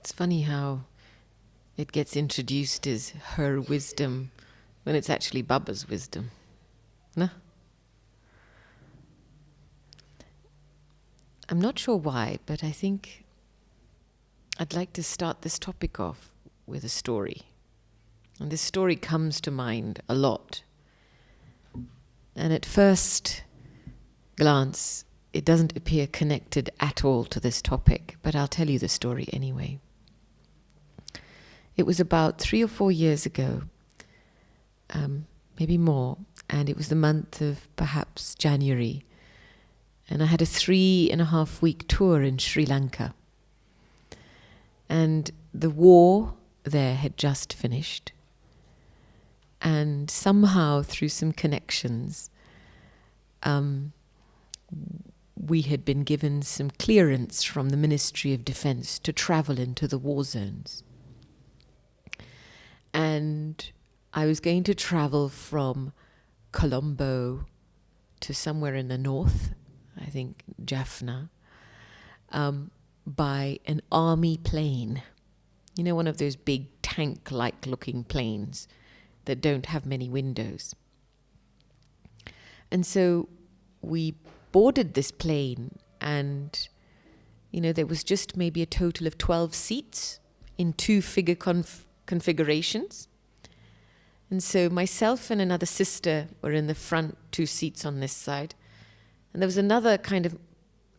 It's funny how it gets introduced as her wisdom when it's actually Baba's wisdom. No? I'm not sure why, but I think I'd like to start this topic off with a story. And this story comes to mind a lot. And at first glance, it doesn't appear connected at all to this topic, but I'll tell you the story anyway. It was about 3 or 4 years ago, maybe more, and it was the month of perhaps January. And I had a 3.5-week tour in Sri Lanka. And the war there had just finished. And somehow, through some connections, we had been given some clearance from the Ministry of Defense to travel into the war zones. And I was going to travel from Colombo to somewhere in the north, I think Jaffna, by an army plane. You know, one of those big tank-like looking planes that don't have many windows. And so we boarded this plane, and, you know, there was just maybe a total of 12 seats in 2-figure configurations. And so myself and another sister were in the front 2 seats on this side. And there was another kind of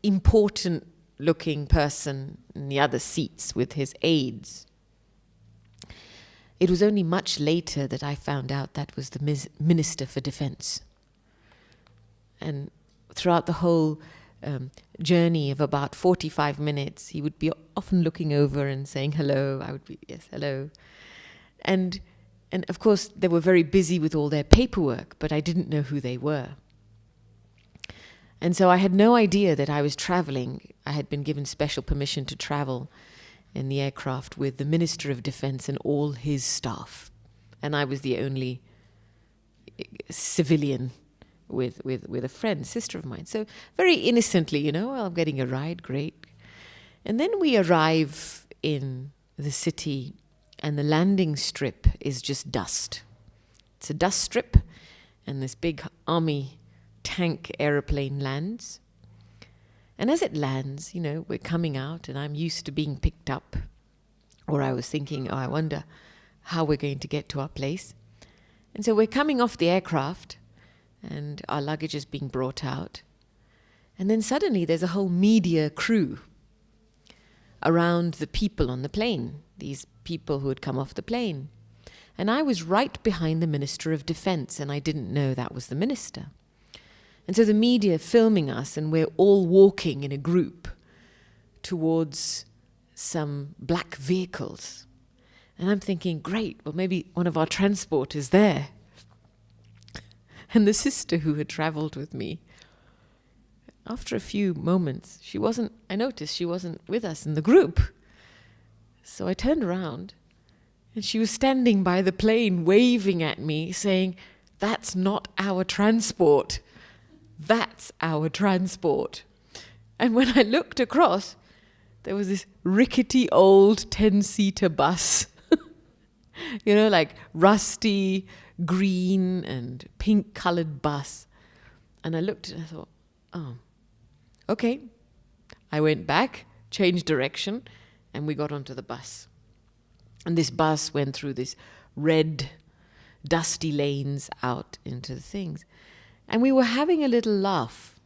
important looking person in the other seats with his aides. It was only much later that I found out that was the Minister for Defense. And throughout the whole journey of about 45 minutes, he would be often looking over and saying hello. I would be, yes, hello. And of course, they were very busy with all their paperwork, but I didn't know who they were. And so I had no idea that I was traveling. I had been given special permission to travel in the aircraft with the Minister of Defense and all his staff. And I was the only civilian with a friend, sister of mine. So very innocently, you know, well, I'm getting a ride, great. And then we arrive in the city, and the landing strip is just dust. It's a dust strip, and this big army tank aeroplane lands. And as it lands, you know, we're coming out, and I'm used to being picked up. Or I was thinking, oh, I wonder how we're going to get to our place. And so we're coming off the aircraft, and our luggage is being brought out. And then suddenly there's a whole media crew around the people on the plane, these people who had come off the plane. And I was right behind the Minister of Defense, and I didn't know that was the minister. And so the media filming us, and we're all walking in a group towards some black vehicles. And I'm thinking, great, well, maybe one of our transport is there. And the sister who had traveled with me, after a few moments, I noticed she wasn't with us in the group. So I turned around, and she was standing by the plane waving at me, saying, "That's not our transport. That's our transport." And when I looked across, there was this rickety old 10-seater bus, you know, like rusty green and pink colored bus. And I looked and I thought, oh, okay. I went back, changed direction, and we got onto the bus. And this bus went through this red, dusty lanes out into the things. And we were having a little laugh,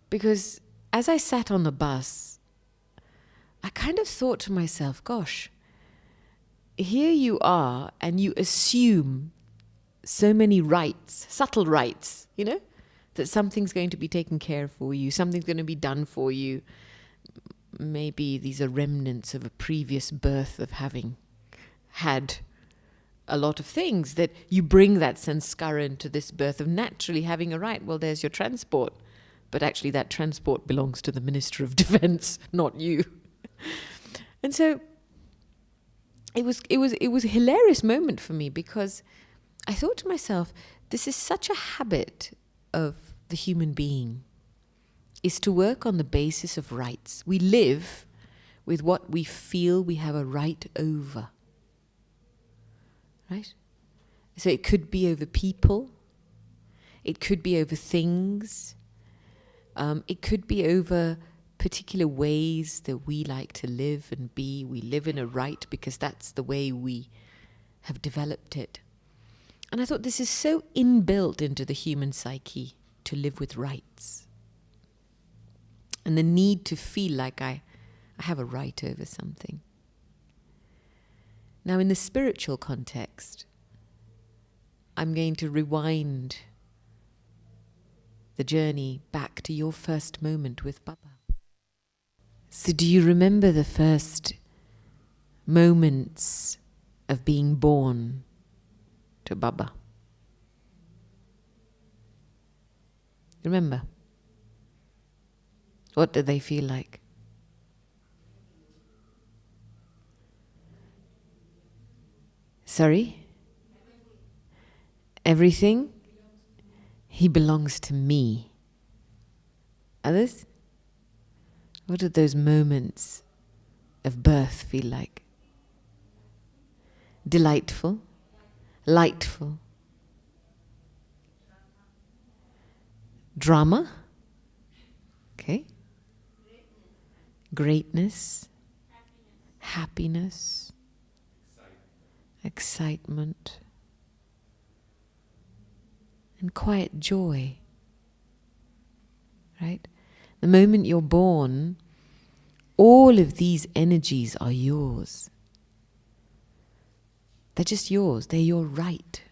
because as I sat on the bus, I kind of thought to myself, gosh, here you are, and you assume so many rights, subtle rights, you know, that something's going to be taken care of for you, something's going to be done for you. Maybe these are remnants of a previous birth of having had a lot of things, that you bring that sanskara into this birth of naturally having a right. Well, there's your transport. But actually that transport belongs to the Minister of Defense, not you. And so it was a hilarious moment for me, because I thought to myself, this is such a habit of the human being, is to work on the basis of rights. We live with what we feel we have a right over. Right? So it could be over people, it could be over things, it could be over particular ways that we like to live and be. We live in a right because that's the way we have developed it. And I thought this is so inbuilt into the human psyche, to live with rights. And the need to feel like I have a right over something. Now in the spiritual context, I'm going to rewind the journey back to your first moment with Baba. So do you remember the first moments of being born to Baba? Remember? What did they feel like? Sorry? Everything? He belongs to me. Others? What did those moments of birth feel like? Delightful? Lightful? Drama? Okay. Greatness? Happiness? Excitement? And quiet joy. Right? The moment you're born, all of these energies are yours. They're just yours. They're your right.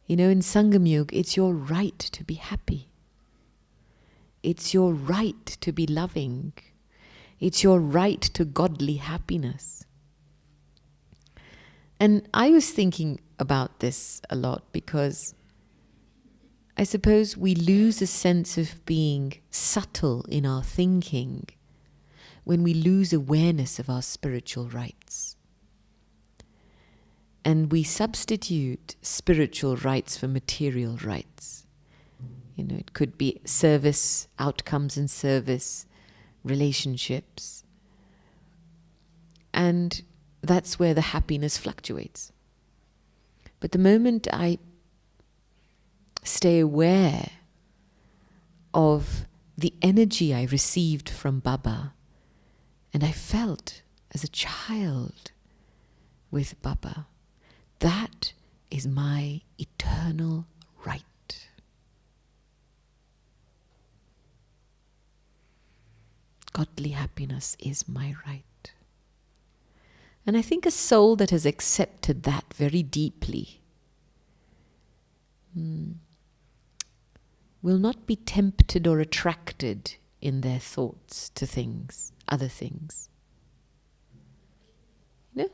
You know, in Sangam Yoga, it's your right to be happy. It's your right to be loving. It's your right to godly happiness. And I was thinking about this a lot because I suppose we lose a sense of being subtle in our thinking when we lose awareness of our spiritual rights. And we substitute spiritual rights for material rights. You know, it could be service, outcomes in service, relationships. And that's where the happiness fluctuates. But the moment I stay aware of the energy I received from Baba, and I felt as a child with Baba, that is my eternal right. Godly happiness is my right. And I think a soul that has accepted that very deeply will not be tempted or attracted in their thoughts to things, other things. You know?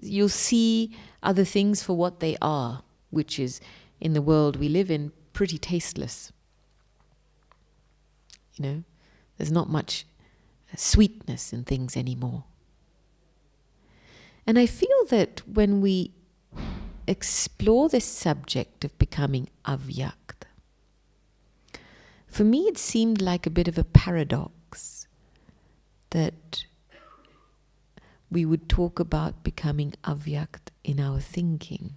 You'll see other things for what they are, which is, in the world we live in, pretty tasteless. You know, there's not much sweetness in things anymore. And I feel that when we explore this subject of becoming Avyakt, for me it seemed like a bit of a paradox that we would talk about becoming Avyakt in our thinking.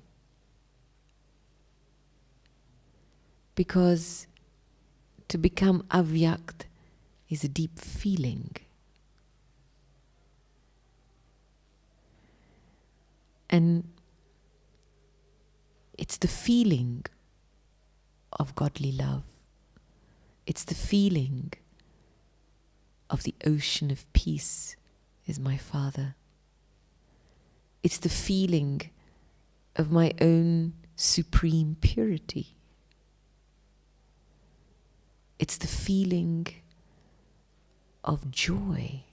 Because to become Avyakt is a deep feeling. And it's the feeling of godly love. It's the feeling of the ocean of peace is my Father. It's the feeling of my own supreme purity. It's the feeling of joy.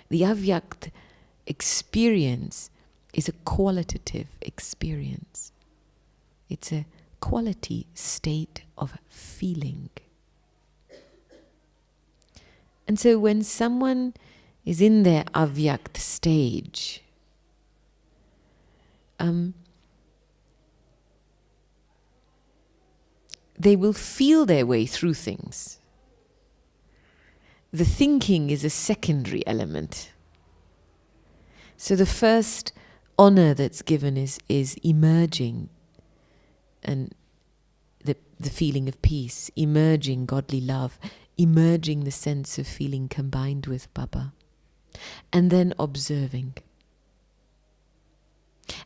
The Avyakt experience is a qualitative experience. It's a quality state of feeling. And so when someone is in their Avyakt stage, they will feel their way through things. the thinking is a secondary element. So the first honor that's given is emerging, and the feeling of peace, emerging godly love, emerging the sense of feeling combined with Baba, and then observing.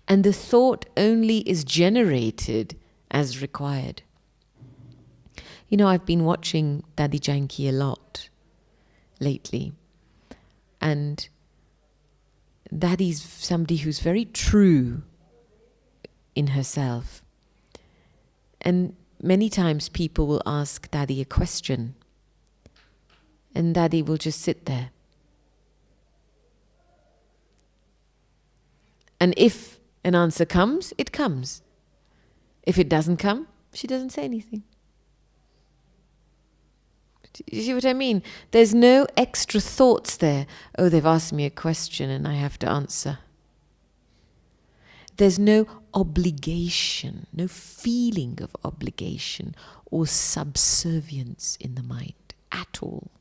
And the thought only is generated as required. You know, I've been watching Dadi Janki a lot lately, and Dadi's somebody who's very true in herself. And many times people will ask Dadi a question, and Dadi will just sit there. And if an answer comes, it comes. If it doesn't come, she doesn't say anything. You see what I mean? There's no extra thoughts there. Oh, they've asked me a question and I have to answer. There's no obligation, no feeling of obligation or subservience in the mind at all.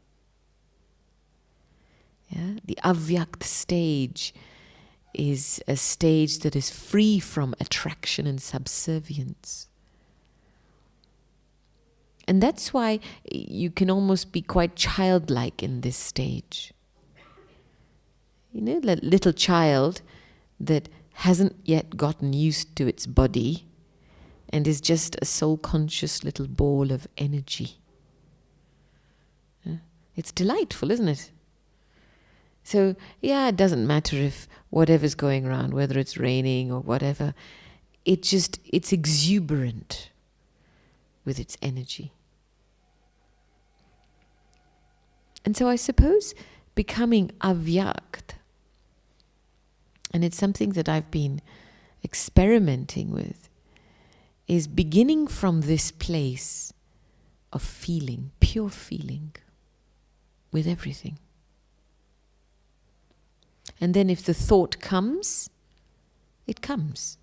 Yeah? The Avyakt stage is a stage that is free from attraction and subservience. And that's why you can almost be quite childlike in this stage. You know, that little child that hasn't yet gotten used to its body and is just a soul-conscious little ball of energy. It's delightful, isn't it? So, yeah, it doesn't matter if whatever's going around, whether it's raining or whatever, it's exuberant with its energy. And so I suppose becoming Avyakt, and it's something that I've been experimenting with, is beginning from this place of feeling, pure feeling, with everything. And then if the thought comes, it comes.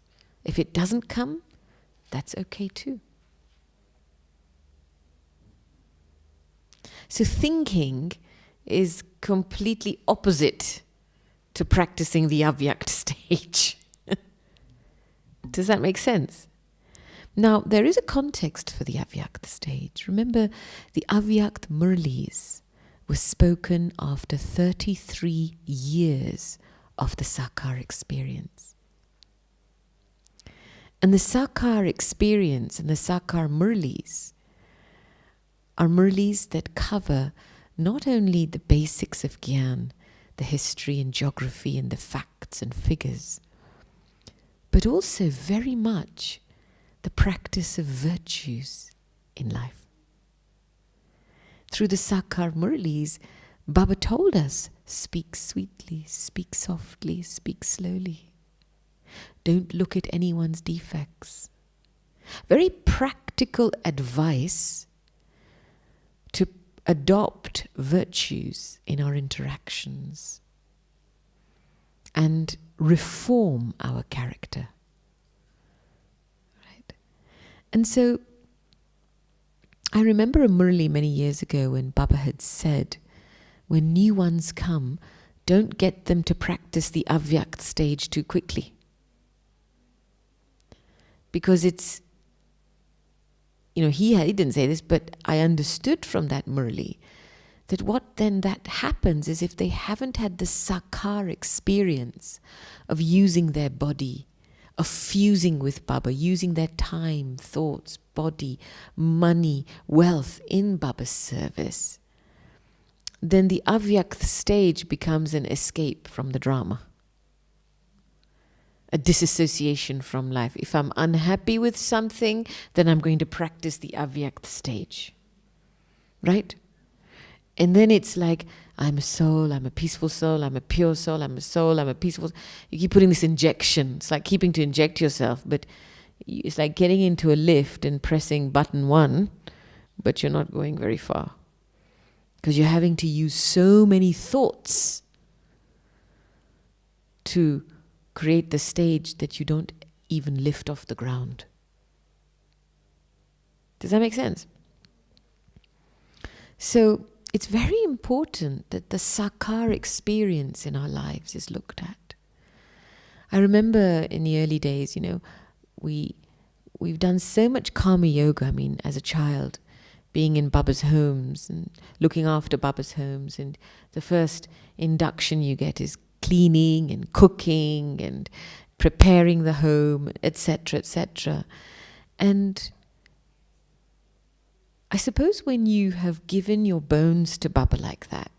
If it doesn't come, that's okay too. So thinking is completely opposite to practicing the Avyakt stage. Does that make sense? Now, there is a context for the Avyakt stage. Remember, the Avyakt Murlis was spoken after 33 years of the Sakar experience. And the Sakar experience and the Sakar Murlis are Murlis that cover not only the basics of Gyan, the history and geography and the facts and figures, but also very much the practice of virtues in life. Through the Sakar Murlis, Baba told us, speak sweetly, speak softly, speak slowly. Don't look at anyone's defects. Very practical advice to adopt virtues in our interactions and reform our character. Right? And so I remember a Murli many years ago when Baba had said, when new ones come, don't get them to practice the Avyakt stage too quickly. Because it's, he didn't say this, but I understood from that Murli that what then that happens is if they haven't had the Sakar experience of using their body, of fusing with Baba, using their time, thoughts, body, money, wealth in Baba's service, then the Avyakt stage becomes an escape from the drama. A disassociation from life. If I'm unhappy with something, then I'm going to practice the Avyakt stage. Right? And then it's like, I'm a soul, I'm a peaceful soul, I'm a pure soul, I'm a soul, I'm a peaceful soul. You keep putting this injection. It's like keeping to inject yourself, but it's like getting into a lift and pressing button 1, but you're not going very far. Because you're having to use so many thoughts to create the stage that you don't even lift off the ground. Does that make sense? So it's very important that the sakar experience in our lives is looked at. I remember in the early days, we've done so much karma yoga. I mean, as a child, being in Baba's homes and looking after Baba's homes, and the first induction you get is cleaning and cooking and preparing the home, etc., etc. And I suppose when you have given your bones to Baba like that,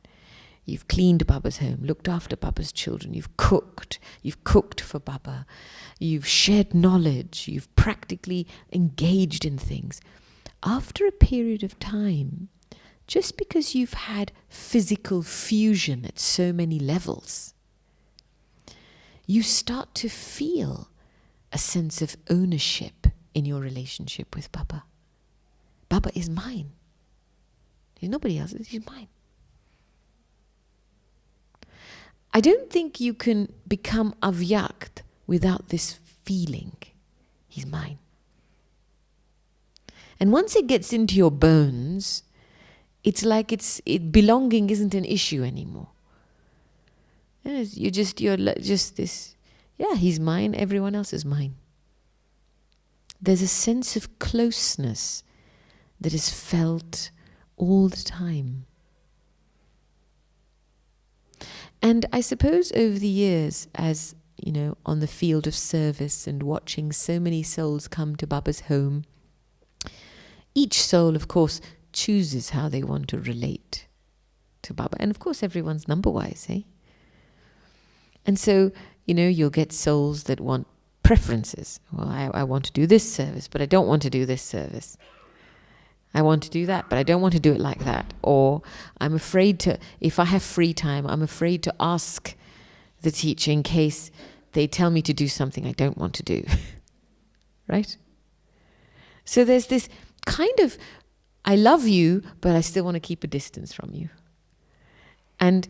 you've cleaned Baba's home, looked after Baba's children, you've cooked for Baba, you've shared knowledge, you've practically engaged in things. After a period of time, just because you've had physical fusion at so many levels, you start to feel a sense of ownership in your relationship with Baba. Baba is mine. He's nobody else's, he's mine. I don't think you can become Avyakt without this feeling. He's mine. And once it gets into your bones, it's like belonging isn't an issue anymore. You're just this, he's mine, everyone else is mine. There's a sense of closeness that is felt all the time. And I suppose over the years, as on the field of service and watching so many souls come to Baba's home, each soul, of course, chooses how they want to relate to Baba. And of course, everyone's number-wise, eh? And so, you'll get souls that want preferences. Well, I want to do this service, but I don't want to do this service. I want to do that, but I don't want to do it like that. Or I'm afraid to, if I have free time, I'm afraid to ask the teacher in case they tell me to do something I don't want to do. Right? So there's this kind of, I love you, but I still want to keep a distance from you. And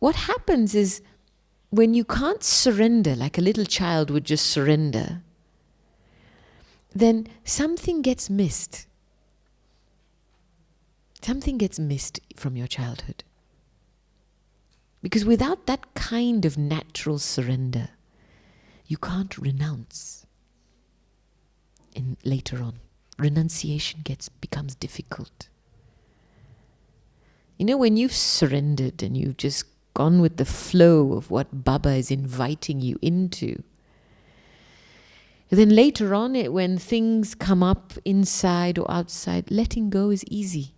what happens is, when you can't surrender, like a little child would just surrender, then something gets missed. Something gets missed from your childhood. Because without that kind of natural surrender, you can't renounce. And later on, renunciation becomes difficult. When you've surrendered and you've just gone with the flow of what Baba is inviting you into, then later on, when things come up inside or outside, letting go is easy.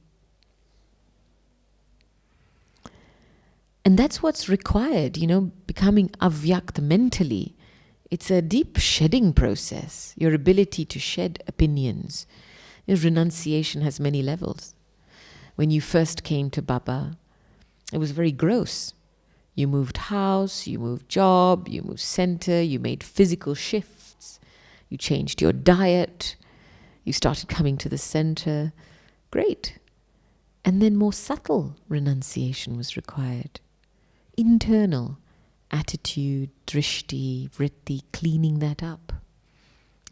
And that's what's required, becoming Avyakt mentally. It's a deep shedding process, your ability to shed opinions. Renunciation has many levels. When you first came to Baba, it was very gross. You moved house, you moved job, you moved center, you made physical shifts, you changed your diet, you started coming to the center. Great. And then more subtle renunciation was required. Internal attitude, drishti, vritti, cleaning that up.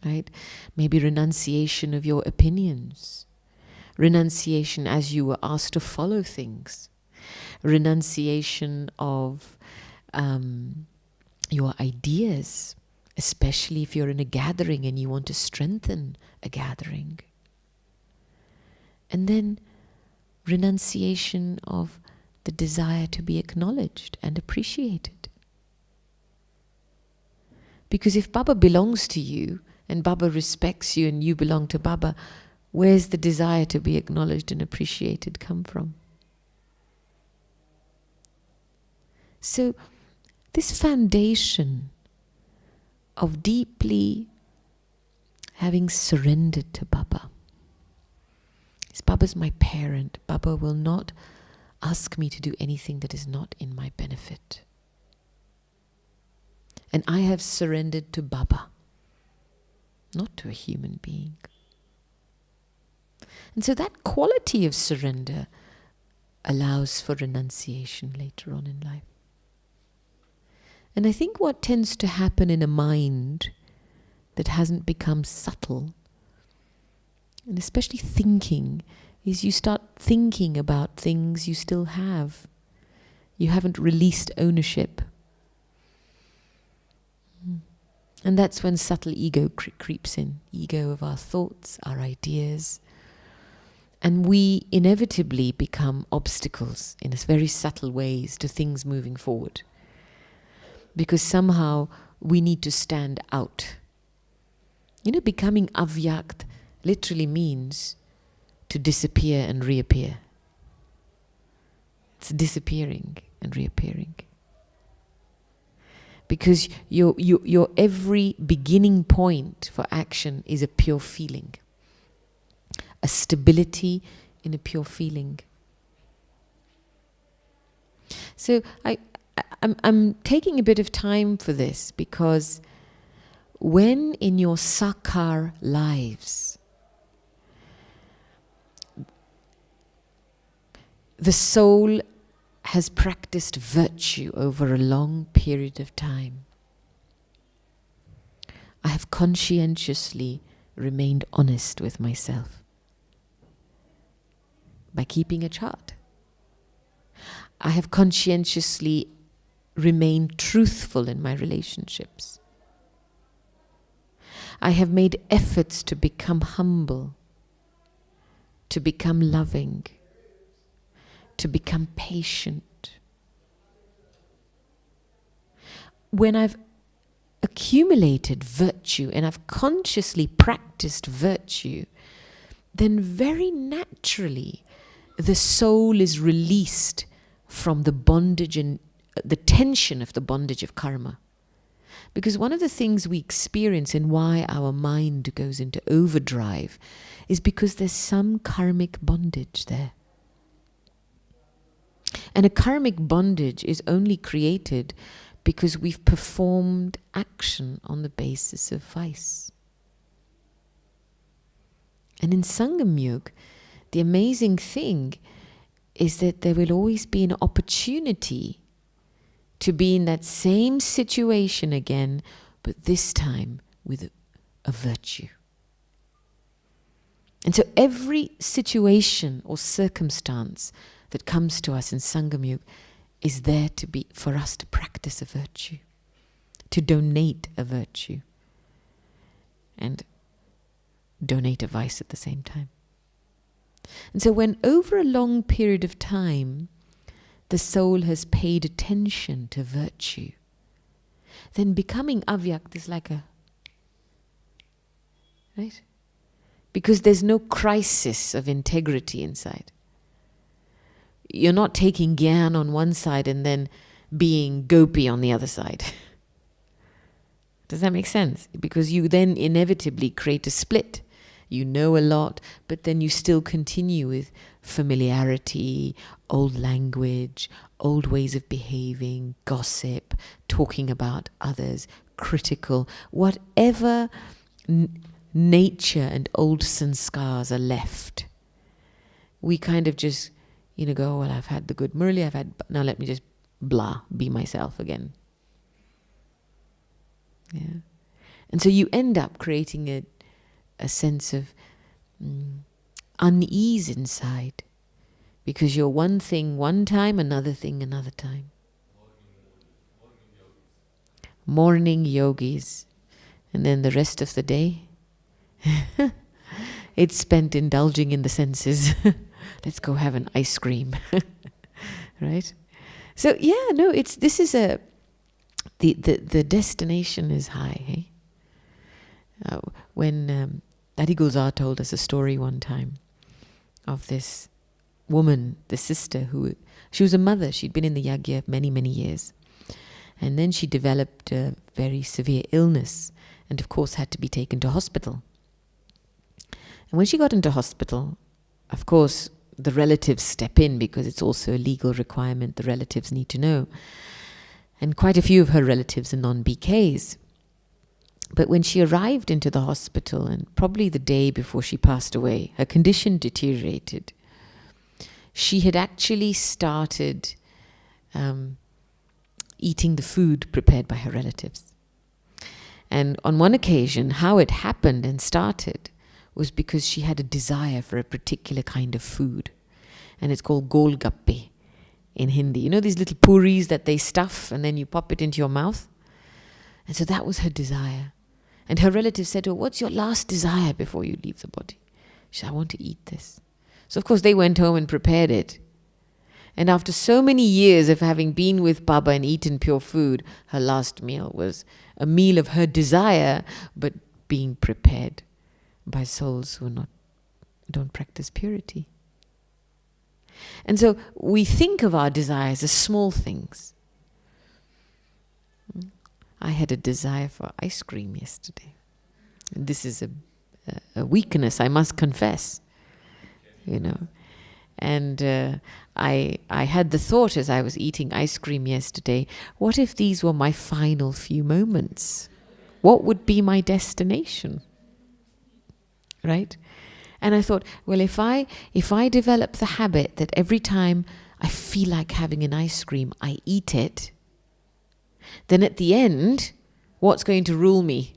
Right? Maybe renunciation of your opinions. Renunciation as you were asked to follow things. Renunciation of your ideas, especially if you're in a gathering and you want to strengthen a gathering. And then renunciation of the desire to be acknowledged and appreciated. Because if Baba belongs to you and Baba respects you and you belong to Baba, where's the desire to be acknowledged and appreciated come from? So this foundation of deeply having surrendered to Baba. Baba's my parent. Baba will not ask me to do anything that is not in my benefit. And I have surrendered to Baba, not to a human being. And so that quality of surrender allows for renunciation later on in life. And I think what tends to happen in a mind that hasn't become subtle, and especially thinking is you start thinking about things you still have. You haven't released ownership. And that's when subtle ego creeps in. Ego of our thoughts, our ideas. And we inevitably become obstacles in very subtle ways to things moving forward. Because somehow we need to stand out. Becoming Avyakt literally means to disappear and reappear. It's disappearing and reappearing. Because your every beginning point for action is a pure feeling. A stability in a pure feeling. So I'm taking a bit of time for this because when in your sakar lives, the soul has practiced virtue over a long period of time, I have conscientiously remained honest with myself by keeping a chart. I have conscientiously remained truthful in my relationships. I have made efforts to become humble, to become loving, to become patient. When I've accumulated virtue and I've consciously practiced virtue, then very naturally the soul is released from the bondage and the tension of the bondage of karma. Because one of the things we experience and why our mind goes into overdrive is because there's some karmic bondage there. And a karmic bondage is only created because we've performed action on the basis of vice. And in Sangam Yuga, the amazing thing is that there will always be an opportunity to be in that same situation again, but this time with a virtue. And so every situation or circumstance that comes to us in Sangam Yuga is there to be for us to practice a virtue, to donate a virtue, and donate a vice at the same time. And so when over a long period of time the soul has paid attention to virtue, then becoming Avyakt is like right? Because there's no crisis of integrity inside. You're not taking Gyan on one side and then being Gopi on the other side. Does that make sense? Because you then inevitably create a split. You know a lot, but then you still continue with familiarity, old language, old ways of behaving, gossip, talking about others, critical, whatever nature and old sanskars are left. We kind of just, go, well, I've had the good Murli, now let me just be myself again. Yeah. And so you end up creating a sense of unease inside because you're one thing one time, another thing another time. Morning yogis. And then the rest of the day, it's spent indulging in the senses. Let's go have an ice cream. Right? So this is the destination is high. Hey? When Daddy Gulzar told us a story one time of this woman, the sister, she was a mother. She'd been in the yagya many, many years. And then she developed a very severe illness and, of course, had to be taken to hospital. And when she got into hospital, of course, the relatives step in because it's also a legal requirement. The relatives need to know. And quite a few of her relatives are non-BKs. But when she arrived into the hospital, and probably the day before she passed away, her condition deteriorated. She had actually started eating the food prepared by her relatives. And on one occasion, how it happened and started was because she had a desire for a particular kind of food. And it's called Golgappe in Hindi. You know these little puris that they stuff and then you pop it into your mouth? And so that was her desire. And her relative said to her, what's your last desire before you leave the body? She said, I want to eat this. So of course they went home and prepared it. And after so many years of having been with Baba and eaten pure food, her last meal was a meal of her desire, but being prepared by souls who don't practice purity. And so we think of our desires as small things. I had a desire for ice cream yesterday. And this is a weakness, I must confess. You know. And I had the thought as I was eating ice cream yesterday, what if these were my final few moments? What would be my destination? Right? And I thought, well, if I develop the habit that every time I feel like having an ice cream, I eat it, then at the end, what's going to rule me?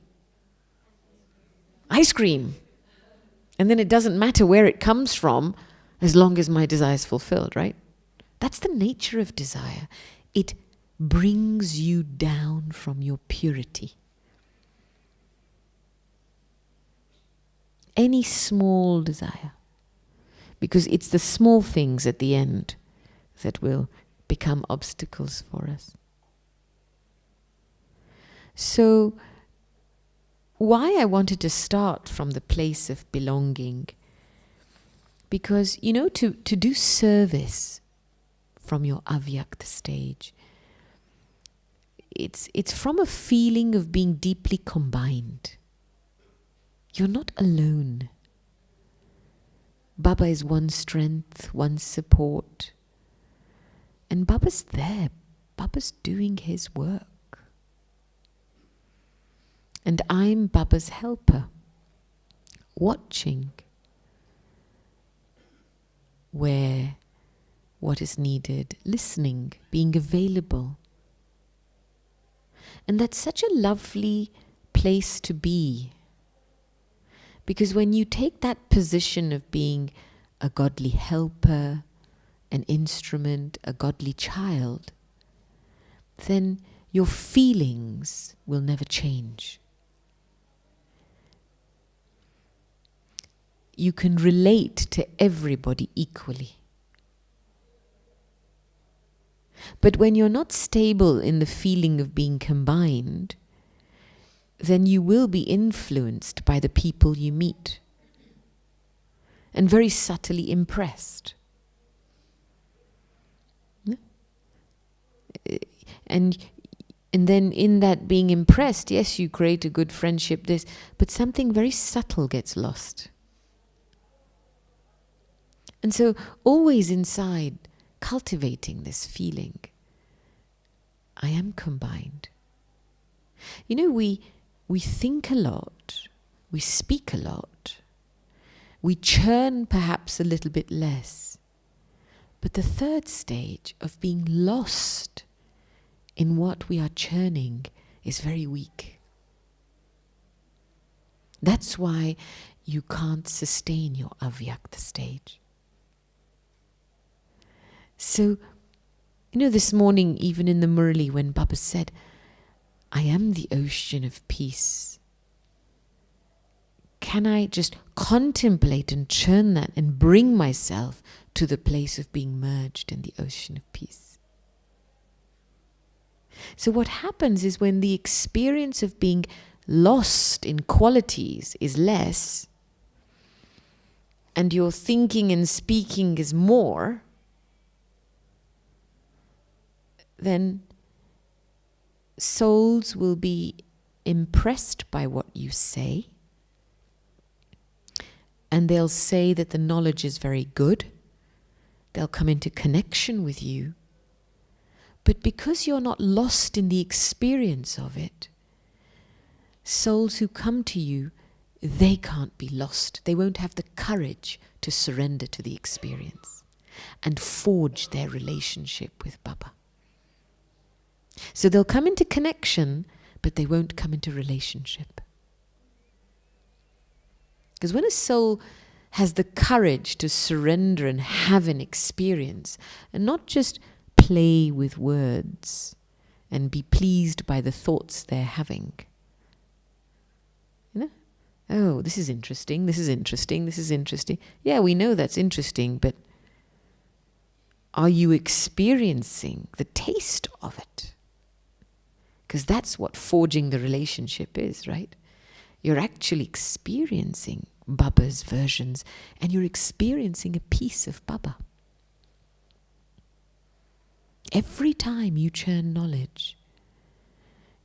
Ice cream. And then it doesn't matter where it comes from, as long as my desire is fulfilled, right? That's the nature of desire. It brings you down from your purity. Any small desire. Because it's the small things at the end that will become obstacles for us. So, why I wanted to start from the place of belonging, because, you know, to do service from your Avyakt stage, it's from a feeling of being deeply combined. You're not alone. Baba is one strength, one support. And Baba's there. Baba's doing his work. And I'm Baba's helper, watching where what is needed, listening, being available. And that's such a lovely place to be. Because when you take that position of being a godly helper, an instrument, a godly child, then your feelings will never change. You can relate to everybody equally. But when you're not stable in the feeling of being combined, then you will be influenced by the people you meet and very subtly impressed. And then in that being impressed, yes, you create a good friendship, but something very subtle gets lost. And so always inside, cultivating this feeling, I am combined. You know, we think a lot, we speak a lot, we churn perhaps a little bit less. But the third stage of being lost in what we are churning is very weak. That's why you can't sustain your Avyakt stage. So, you know, this morning, even in the Murli, when Baba said, I am the ocean of peace, can I just contemplate and churn that and bring myself to the place of being merged in the ocean of peace? So what happens is when the experience of being lost in qualities is less, and your thinking and speaking is more, then souls will be impressed by what you say, and they'll say that the knowledge is very good. They'll come into connection with you. But because you're not lost in the experience of it, souls who come to you, they can't be lost. They won't have the courage to surrender to the experience and forge their relationship with Baba. So they'll come into connection, but they won't come into relationship. Because when a soul has the courage to surrender and have an experience, and not just play with words and be pleased by the thoughts they're having. You know? Oh, this is interesting, this is interesting, this is interesting. Yeah, we know that's interesting, but are you experiencing the taste of it? Because that's what forging the relationship is, right? You're actually experiencing Baba's versions, and you're experiencing a piece of Baba. Every time you churn knowledge,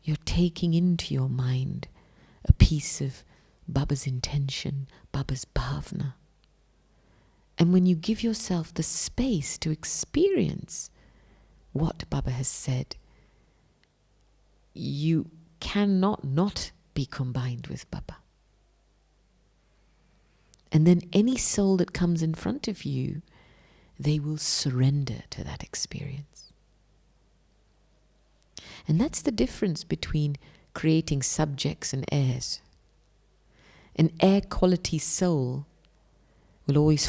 you're taking into your mind a piece of Baba's intention, Baba's bhavna. And when you give yourself the space to experience what Baba has said, you cannot not be combined with Baba. And then any soul that comes in front of you, they will surrender to that experience. And that's the difference between creating subjects and heirs. An heir quality soul will always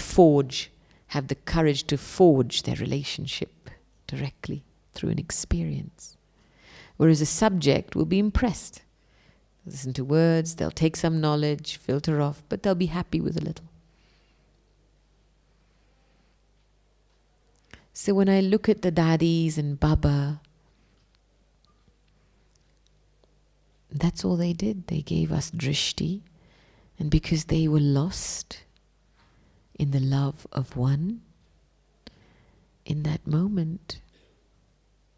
have the courage to forge their relationship directly through an experience. Whereas a subject will be impressed. Listen to words, they'll take some knowledge, filter off, but they'll be happy with a little. So when I look at the daddies and Baba, that's all they did. They gave us drishti, and because they were lost in the love of one, in that moment,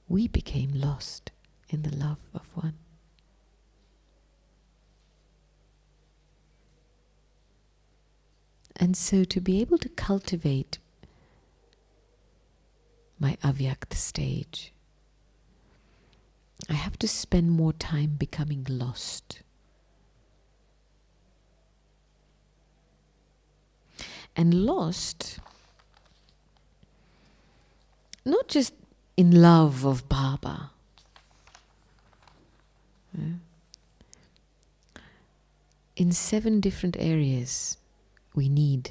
we became lost in the love of one. And so to be able to cultivate my Avyakt stage, I have to spend more time becoming lost. And lost, not just in love of Baba. In 7 different areas, we need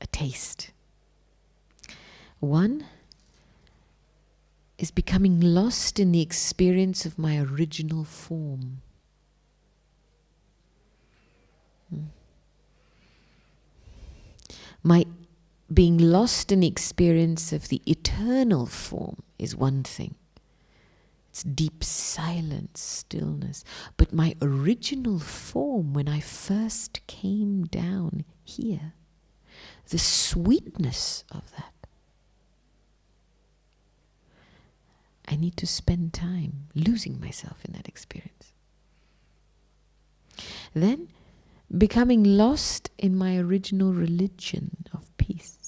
a taste. One is becoming lost in the experience of my original form. My being lost in the experience of the eternal form is one thing. It's deep silence, stillness. But my original form, when I first came down here, the sweetness of that. I need to spend time losing myself in that experience. Then, becoming lost in my original religion of peace.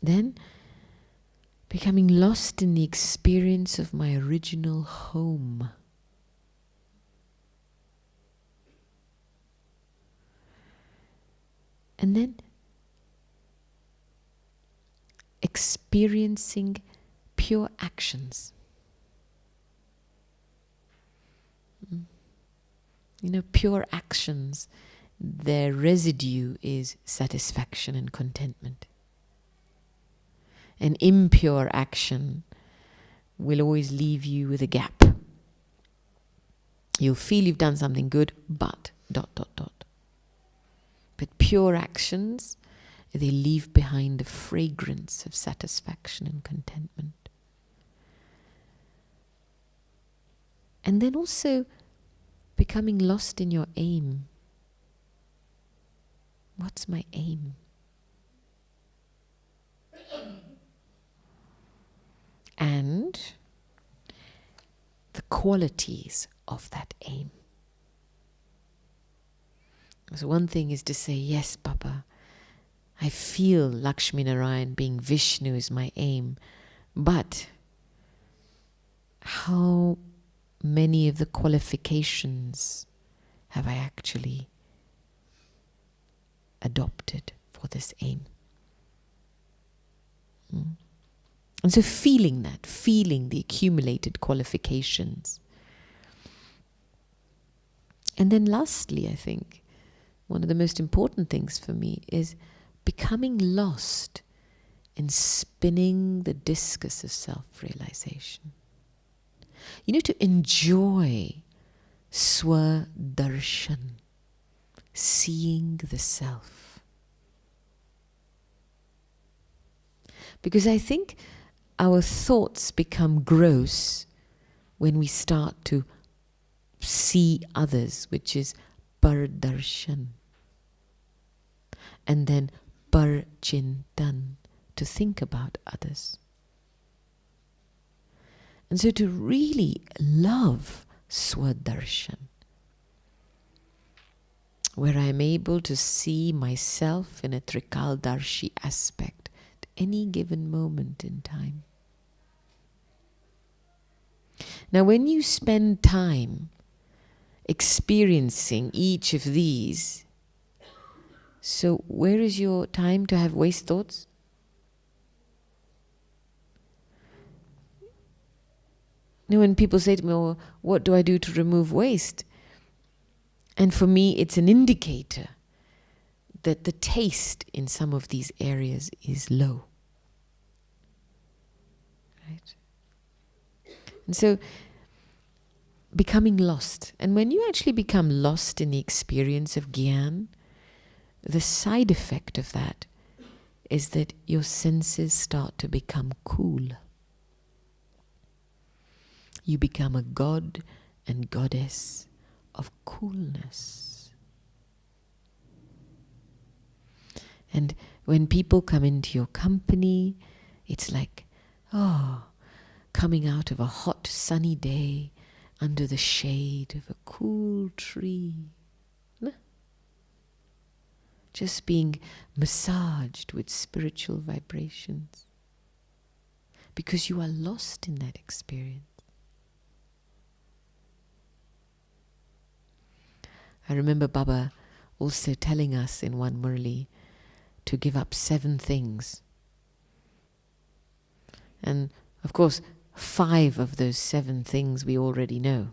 Then, becoming lost in the experience of my original home. And then, experiencing pure actions. You know, pure actions, their residue is satisfaction and contentment. An impure action will always leave you with a gap. You'll feel you've done something good, but ... But pure actions, they leave behind a fragrance of satisfaction and contentment. And then also becoming lost in your aim. What's my aim? And the qualities of that aim. So one thing is to say, yes, Baba, I feel Lakshmi Narayan being Vishnu is my aim, but how many of the qualifications have I actually adopted for this aim? And so feeling the accumulated qualifications, And then lastly, I think, one of the most important things for me is becoming lost in spinning the discus of self-realization. To enjoy swa-darshan, seeing the self. Because I think our thoughts become gross when we start to see others, which is pardarshan. And then parchintan, to think about others. And so to really love swa-darshan, where I'm able to see myself in a trikaldarshi aspect at any given moment in time. Now, when you spend time experiencing each of these, so where is your time to have waste thoughts? When people say to me, "Oh, what do I do to remove waste?" And for me, it's an indicator that the taste in some of these areas is low. Right? And so, becoming lost. And when you actually become lost in the experience of Gyan, the side effect of that is that your senses start to become cool. You become a god and goddess of coolness. And when people come into your company, it's like, coming out of a hot sunny day under the shade of a cool tree. Just being massaged with spiritual vibrations. Because you are lost in that experience. I remember Baba also telling us in one Murli to give up 7 things. And of course, 5 of those 7 things we already know.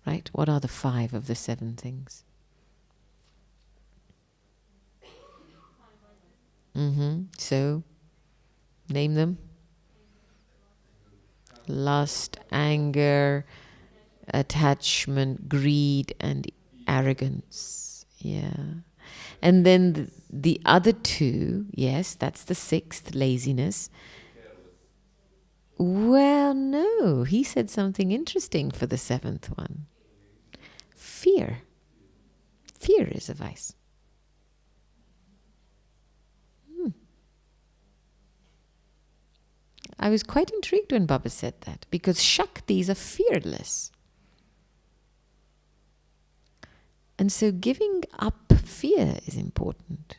Right? What are the 5 of the 7 things? So, name them. Lust, anger, attachment, greed, and arrogance. Yeah. And then the other 2, yes, that's the 6th, laziness. Well, no, he said something interesting for the 7th one. Fear. Fear is a vice. I was quite intrigued when Baba said that, because Shaktis are fearless. And so giving up fear is important,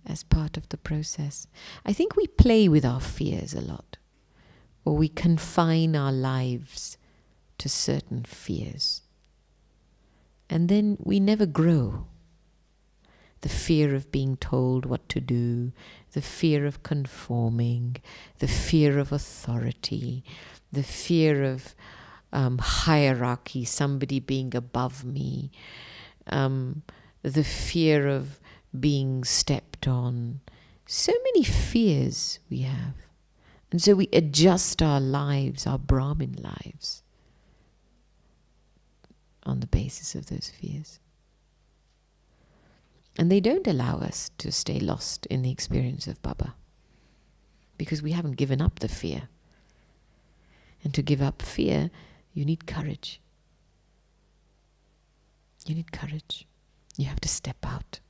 as part of the process. I think we play with our fears a lot, or we confine our lives to certain fears. And then we never grow. The fear of being told what to do, the fear of conforming, the fear of authority, the fear of hierarchy, somebody being above me, the fear of being stepped on. So many fears we have. And so we adjust our lives, our Brahmin lives, on the basis of those fears. And they don't allow us to stay lost in the experience of Baba, because we haven't given up the fear. And to give up fear, you need courage. You need courage. You have to step out.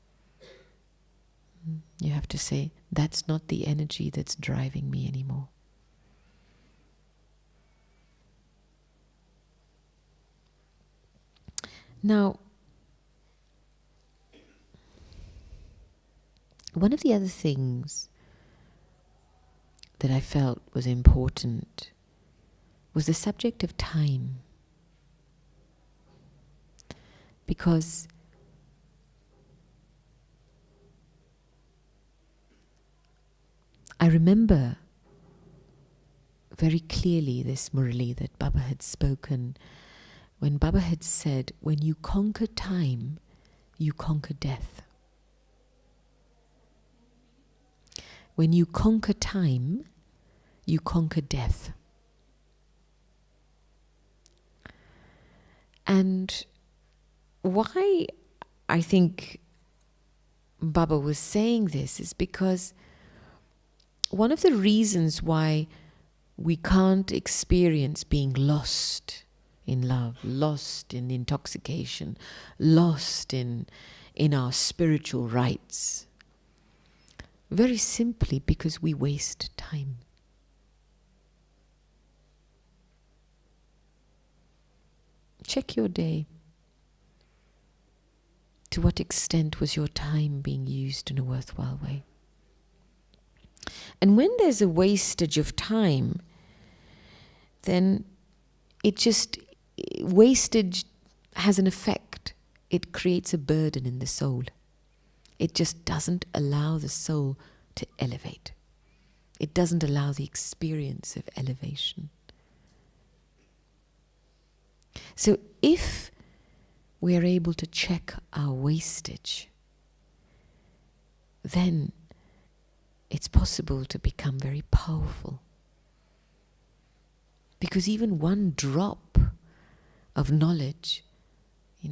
You have to say, that's not the energy that's driving me anymore. Now, one of the other things that I felt was important was the subject of time. Because I remember very clearly this Murali that Baba had spoken when Baba had said, when you conquer time, you conquer death. When you conquer time, you conquer death. And why I think Baba was saying this is because one of the reasons why we can't experience being lost in love, lost in intoxication, lost in our spiritual rights, very simply because we waste time. Check your day. To what extent was your time being used in a worthwhile way? And when there's a wastage of time, then wastage has an effect. It creates a burden in the soul. It just doesn't allow the soul to elevate. It doesn't allow the experience of elevation. So if we are able to check our wastage, then it's possible to become very powerful. Because even one drop of knowledge,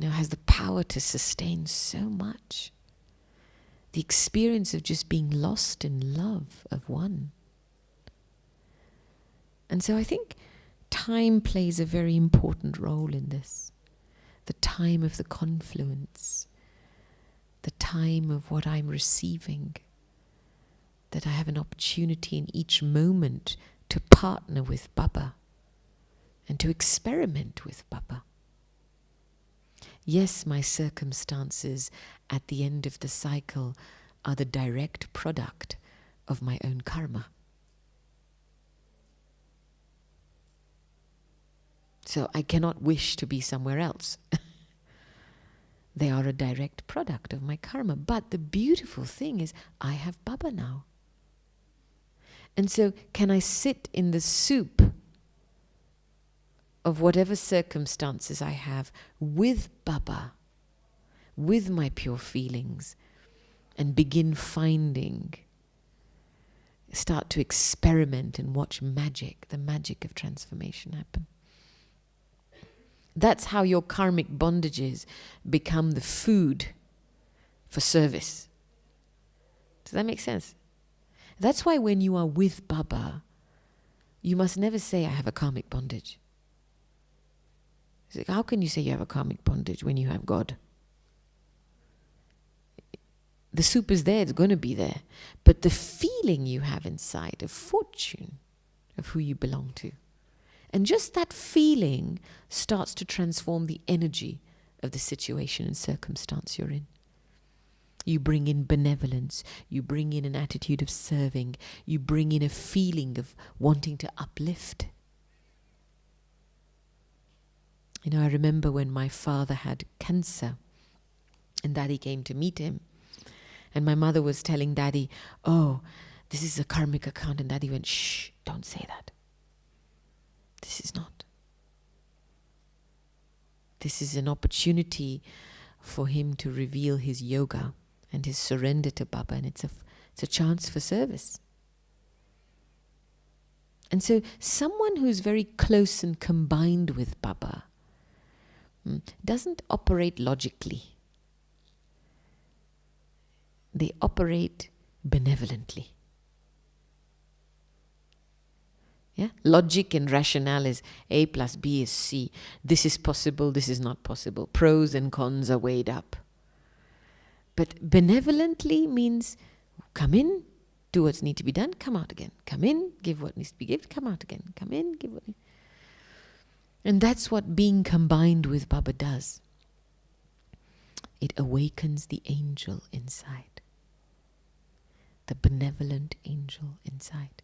has the power to sustain so much. The experience of just being lost in love of one. And so I think time plays a very important role in this. The time of the confluence, the time of what I'm receiving, that I have an opportunity in each moment to partner with Baba and to experiment with Baba. Yes, my circumstances at the end of the cycle are the direct product of my own karma. So I cannot wish to be somewhere else. They are a direct product of my karma. But the beautiful thing is, I have Baba now. And so can I sit in the soup of whatever circumstances I have with Baba, with my pure feelings, and begin start to experiment and watch the magic of transformation happen. That's how your karmic bondages become the food for service. Does that make sense? That's why when you are with Baba, you must never say, I have a karmic bondage. It's like, how can you say you have a karmic bondage when you have God? The soup is there, it's going to be there. But the feeling you have inside of fortune, of who you belong to, and just that feeling starts to transform the energy of the situation and circumstance you're in. You bring in benevolence, you bring in an attitude of serving, you bring in a feeling of wanting to uplift. I remember when my father had cancer and Daddy came to meet him, and my mother was telling Daddy, oh, this is a karmic account, and Daddy went, shh, don't say that. This is not. This is an opportunity for him to reveal his yoga and his surrender to Baba, and it's a chance for service. And so someone who's very close and combined with Baba doesn't operate logically. They operate benevolently. Yeah? Logic and rationale is A plus B is C. This is possible, this is not possible. Pros and cons are weighed up. But benevolently means come in, do what's need to be done, come out again. Come in, give what needs to be given, come out again. Come in, give what needs. And that's what being combined with Baba does. It awakens the angel inside. The benevolent angel inside.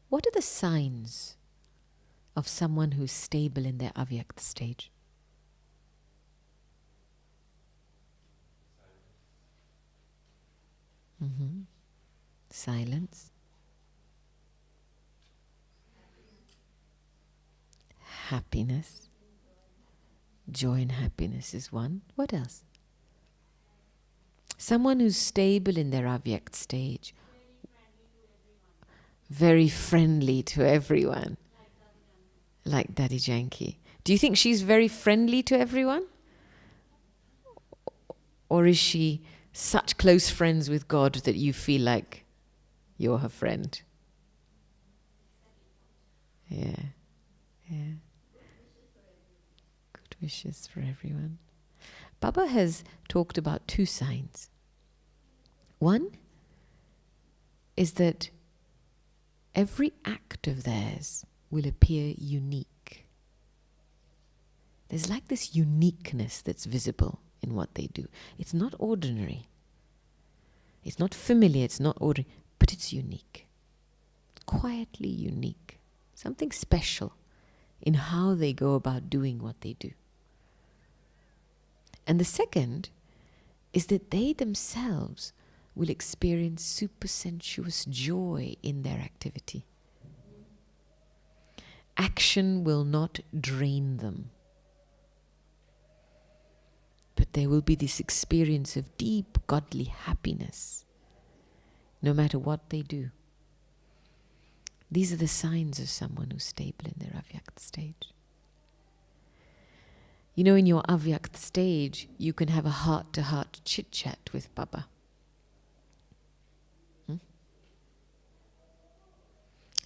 What are the signs of someone who's stable in their Avyakt stage? Silence. Happiness. Joy and happiness is one. What else? Someone who's stable in their Avyakt stage. Very friendly to everyone. Like Daddy Janki. Do you think she's very friendly to everyone? Or is she such close friends with God that you feel like you're her friend? Yeah. Yeah. Good wishes for everyone. Baba has talked about two signs. One is that every act of theirs will appear unique. There's like this uniqueness that's visible in what they do. It's not ordinary. It's not familiar, it's not ordinary, but it's unique. Quietly unique. Something special in how they go about doing what they do. And the second is that they themselves will experience super sensuous joy in their activity. Action will not drain them, but there will be this experience of deep godly happiness, no matter what they do. These are the signs of someone who's stable in their Avyakt stage. You know, in your Avyakt stage, you can have a heart-to-heart chit-chat with Baba.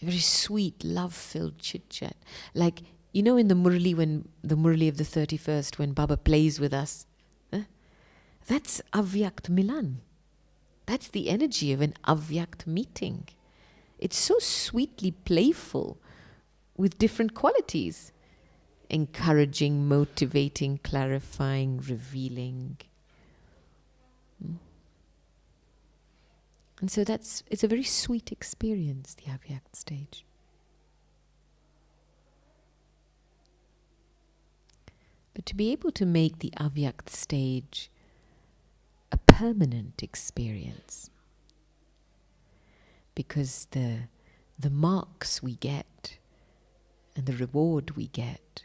A very sweet, love-filled chit-chat. Like, you know, in the Murli, when the Murli of the 31st, when Baba plays with us, that's Avyakt Milan. That's the energy of an Avyakt meeting. It's so sweetly playful with different qualities. Encouraging, motivating, clarifying, revealing. And so it's a very sweet experience, the Avyakt stage. But to be able to make the Avyakt stage a permanent experience, because the marks we get and the reward we get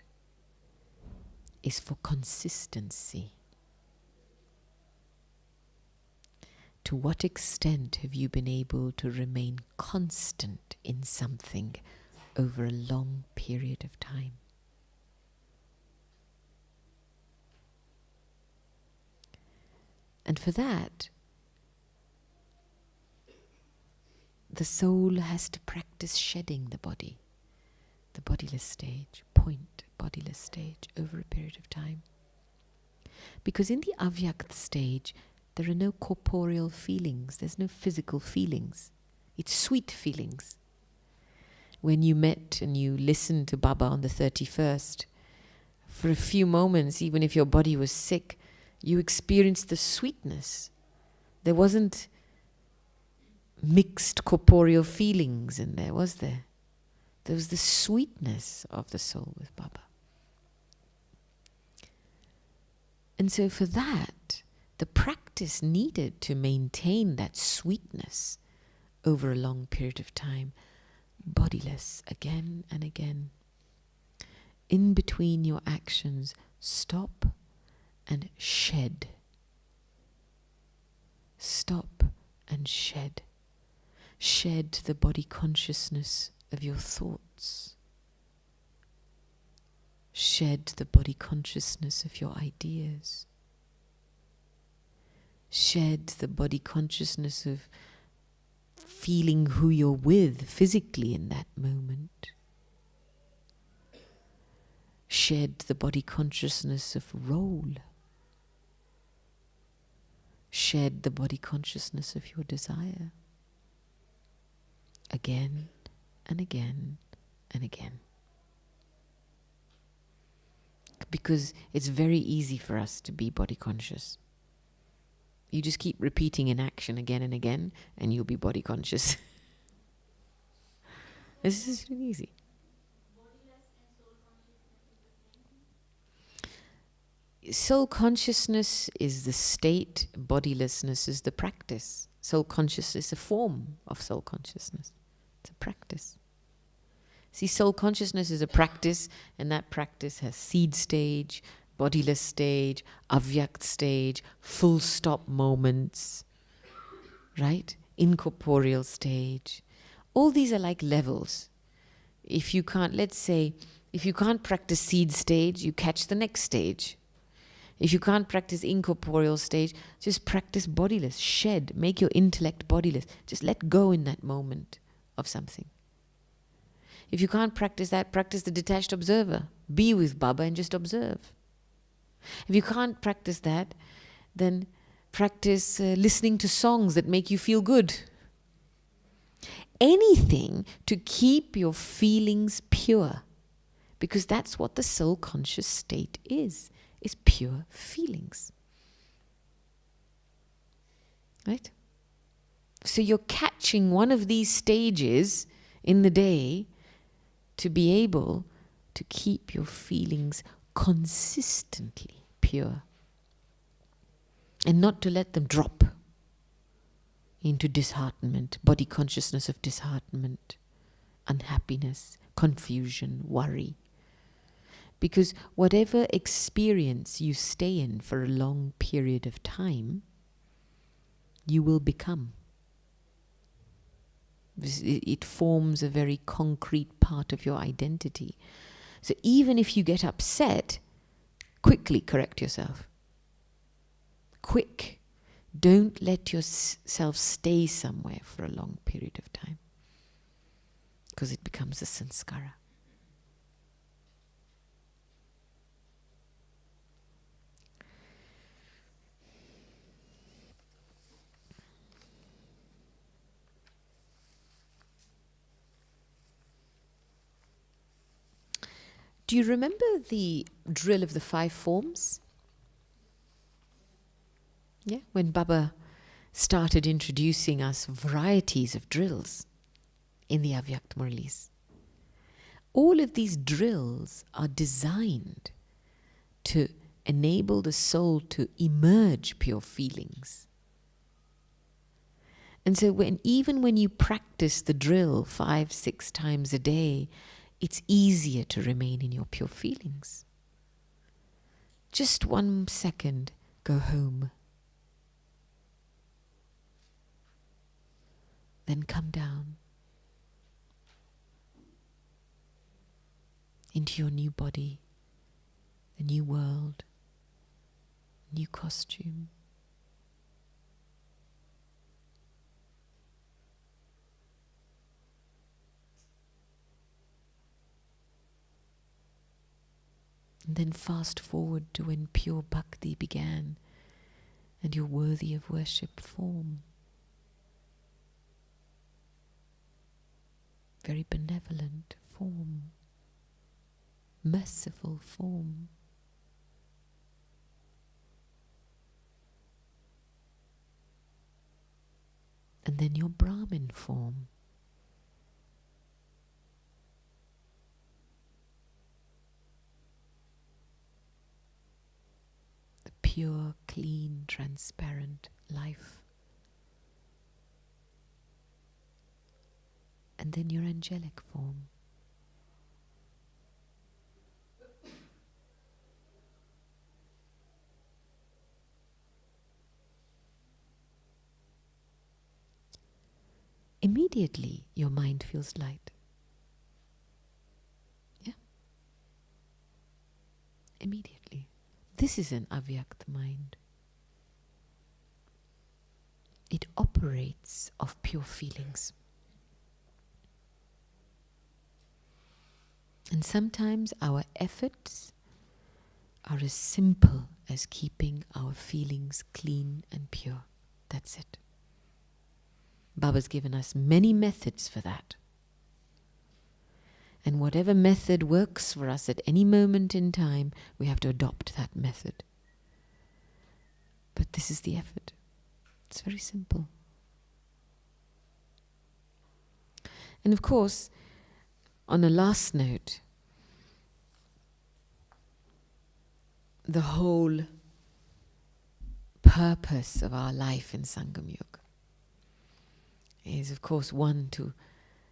is for consistency. To what extent have you been able to remain constant in something over a long period of time? And for that, the soul has to practice shedding the body, the bodiless stage, bodiless stage, over a period of time. Because in the Avyakt stage, there are no corporeal feelings, there's no physical feelings. It's sweet feelings. When you met and you listened to Baba on the 31st, for a few moments, even if your body was sick, you experienced the sweetness. There wasn't mixed corporeal feelings in there, was there? There was the sweetness of the soul with Baba. And so for that, the practice needed to maintain that sweetness over a long period of time, bodiless, again and again. In between your actions, stop and shed. Stop and shed. Shed the body consciousness of your thoughts. Shed the body consciousness of your ideas. Shed the body consciousness of feeling who you're with physically in that moment. Shed the body consciousness of role. Shed the body consciousness of your desire. Again and again and again. Because it's very easy for us to be body conscious. You just keep repeating an action again and again, and you'll be body conscious. This is really easy. Bodiless soul consciousness is the state, bodilessness is the practice. Soul consciousness is a form of soul consciousness. It's a practice. See, soul consciousness is a practice, and that practice has seed stage, bodiless stage, Avyakt stage, full stop moments, right? Incorporeal stage. All these are like levels. If you can't, let's say, if you can't practice seed stage, you catch the next stage. If you can't practice incorporeal stage, just practice bodiless. Shed, make your intellect bodiless. Just let go in that moment of something. If you can't practice that, practice the detached observer. Be with Baba and just observe. If you can't practice that, then practice listening to songs that make you feel good. Anything to keep your feelings pure. Because that's what the soul conscious state is pure feelings. Right? So you're catching one of these stages in the day to be able to keep your feelings consistently pure. And not to let them drop into disheartenment, body consciousness of disheartenment, unhappiness, confusion, worry. Because whatever experience you stay in for a long period of time, you will become. It forms a very concrete part of your identity. So even if you get upset, quickly correct yourself. Quick. Don't let yourself stay somewhere for a long period of time, because it becomes a sanskara. Do you remember the drill of the 5 forms? Yeah, when Baba started introducing us varieties of drills in the Avyakt Murlis. All of these drills are designed to enable the soul to emerge pure feelings. And so even when you practice the drill 5, 6 times a day, it's easier to remain in your pure feelings. Just 1 second, go home. Then come down into your new body, the new world, new costume. And then fast forward to when pure bhakti began and your worthy of worship form. Very benevolent form, merciful form. And then your Brahmin form. The pure, clean, transparent life. And then your angelic form. Immediately your mind feels light. Yeah? Immediately. This is an Avyakt mind. It operates of pure feelings. And sometimes our efforts are as simple as keeping our feelings clean and pure. That's it. Baba's given us many methods for that. And whatever method works for us at any moment in time, we have to adopt that method. But this is the effort. It's very simple. And of course, on a last note, the whole purpose of our life in Sangam Yuga is, of course, one, to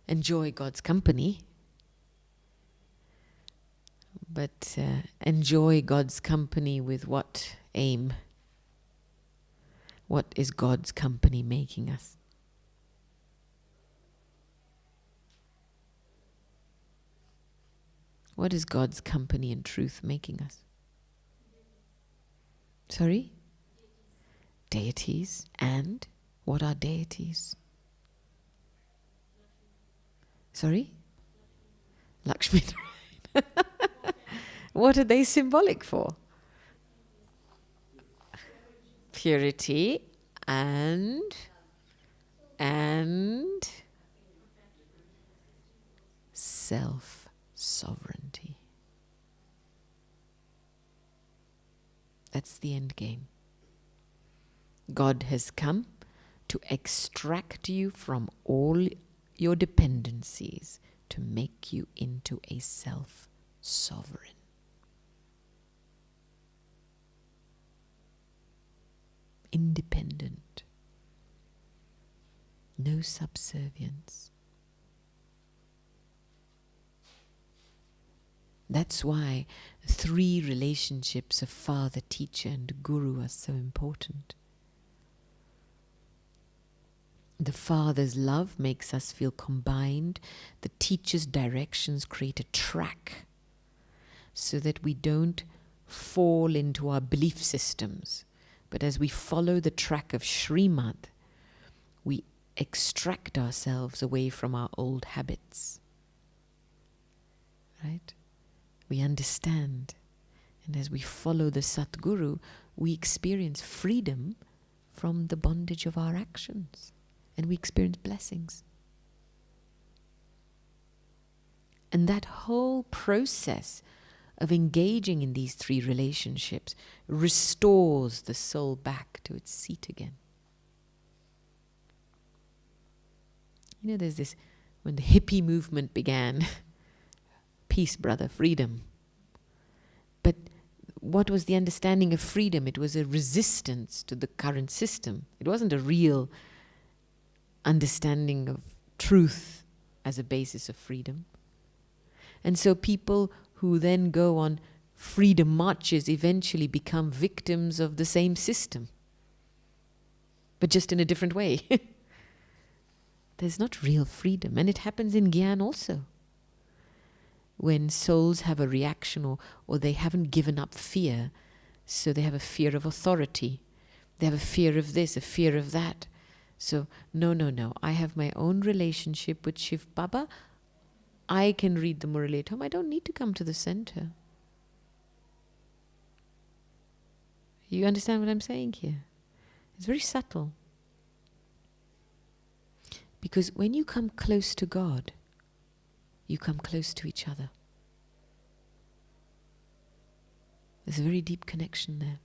enjoy God's company, but enjoy God's company with what aim? What is God's company making us? What is God's company and truth making us? Sorry? Deities. And what are deities? Sorry? Lakshmi. What are they symbolic for? Purity and self-sovereignty. That's the end game. God has come to extract you from all your dependencies, to make you into a self-sovereign. Independent. No subservience. That's why 3 relationships of father, teacher and guru are so important. The father's love makes us feel combined. The teacher's directions create a track so that we don't fall into our belief systems. But as we follow the track of Srimad, we extract ourselves away from our old habits. Right? We understand. And as we follow the Satguru, we experience freedom from the bondage of our actions. And we experience blessings. And that whole process of engaging in these 3 relationships restores the soul back to its seat again. You know, there's this, when the hippie movement began, peace, brother, freedom. But what was the understanding of freedom? It was a resistance to the current system. It wasn't a real understanding of truth as a basis of freedom. And so people who then go on freedom marches eventually become victims of the same system, but just in a different way. There's not real freedom. And it happens in Gyan also. When souls have a reaction or they haven't given up fear, so they have a fear of authority. They have a fear of this, a fear of that. So, no, I have my own relationship with Shiv Baba. I can read the Murali at home. I don't need to come to the center. You understand what I'm saying here? It's very subtle. Because when you come close to God, you come close to each other. There's a very deep connection there.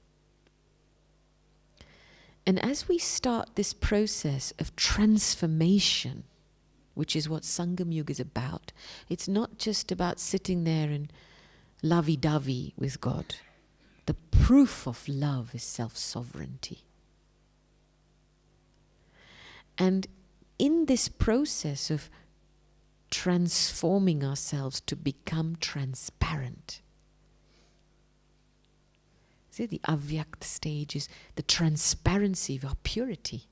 And as we start this process of transformation, which is what Sangam Yuga is about, it's not just about sitting there and lovey-dovey with God. The proof of love is self-sovereignty. And in this process of transforming ourselves to become transparent, see, the Avyakt stage is the transparency of our purity.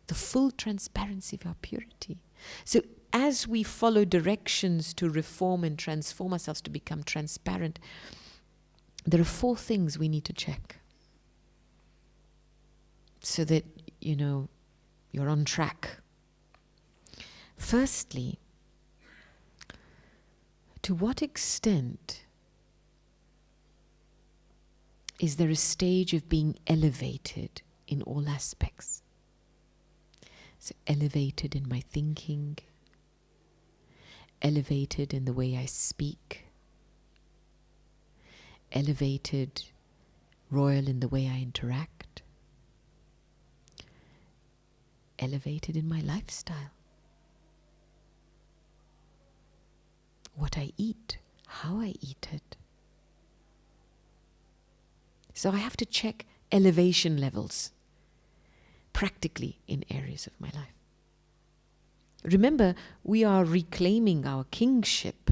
The full transparency of our purity. So as we follow directions to reform and transform ourselves to become transparent, there are 4 things we need to check. So that, you're on track. Firstly, to what extent is there a stage of being elevated in all aspects? So elevated in my thinking, elevated in the way I speak, elevated, royal in the way I interact, elevated in my lifestyle, what I eat, how I eat it. So I have to check elevation levels practically in areas of my life. Remember, we are reclaiming our kingship.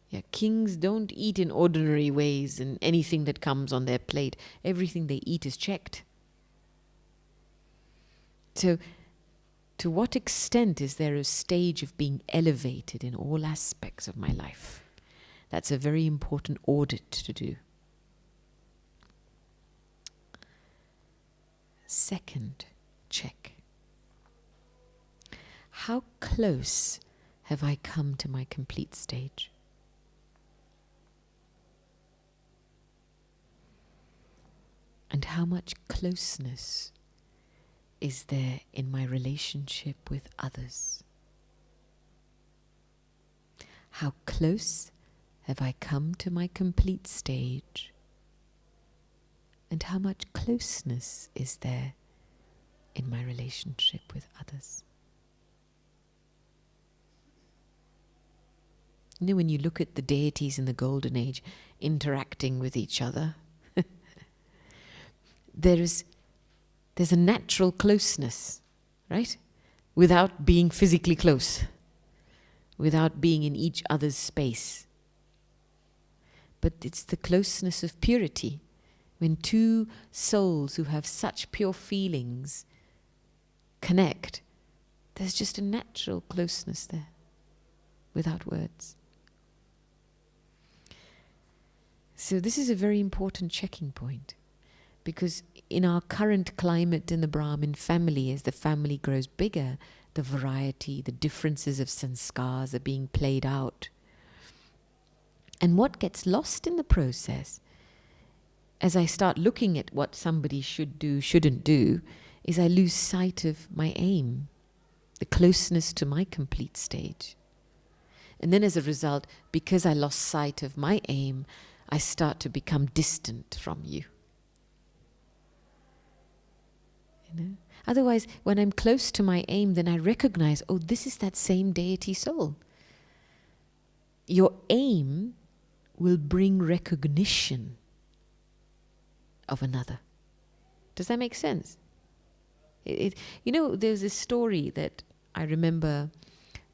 Yeah, kings don't eat in ordinary ways, and anything that comes on their plate, everything they eat is checked. So, to what extent is there a stage of being elevated in all aspects of my life? That's a very important audit to do. Second check. How close have I come to my complete stage? And how much closeness is there in my relationship with others? How close have I come to my complete stage? And how much closeness is there in my relationship with others? You know, when you look at the deities in the Golden Age interacting with each other, there's a natural closeness, right? Without being physically close, without being in each other's space. But it's the closeness of purity. When two souls who have such pure feelings connect, there's just a natural closeness there, without words. So this is a very important checking point. Because in our current climate in the Brahmin family, as the family grows bigger, the variety, the differences of sanskars are being played out. And what gets lost in the process, as I start looking at what somebody should do, shouldn't do, is I lose sight of my aim, the closeness to my complete stage. And then as a result, because I lost sight of my aim, I start to become distant from you. You know? Otherwise, when I'm close to my aim, then I recognize, oh, this is that same deity soul. Your aim will bring recognition of another. Does that make sense? You know, there's this story that I remember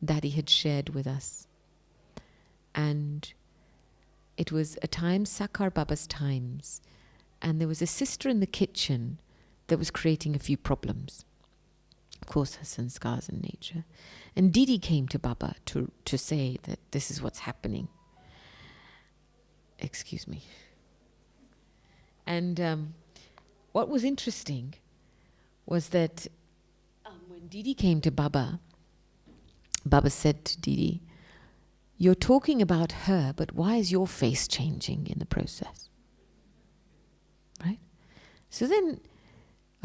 Daddy had shared with us. And it was a time, Sakar Baba's times. And there was a sister in the kitchen that was creating a few problems. Of course, her sanskars in nature. And Didi came to Baba to say that this is what's happening. Excuse me. And what was interesting was that when Didi came to Baba, Baba said to Didi, "You're talking about her, but why is your face changing in the process?" Right? So then,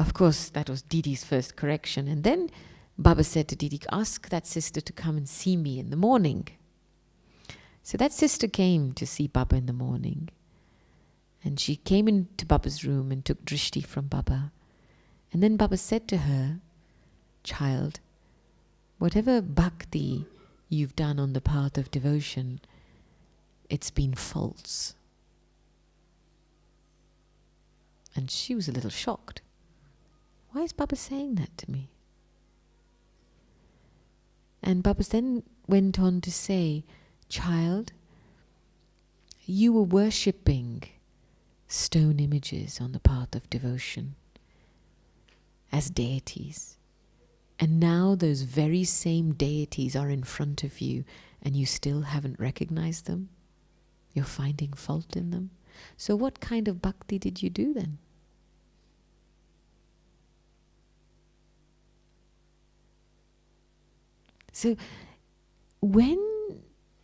of course, that was Didi's first correction. And then Baba said to Didi, "Ask that sister to come and see me in the morning." So that sister came to see Baba in the morning. And she came into Baba's room and took drishti from Baba. And then Baba said to her, "Child, whatever bhakti you've done on the path of devotion, it's been false." And she was a little shocked. Why is Baba saying that to me? And Baba then went on to say, "Child, you were worshipping stone images on the path of devotion as deities. And now those very same deities are in front of you and you still haven't recognized them. You're finding fault in them. So what kind of bhakti did you do then?" So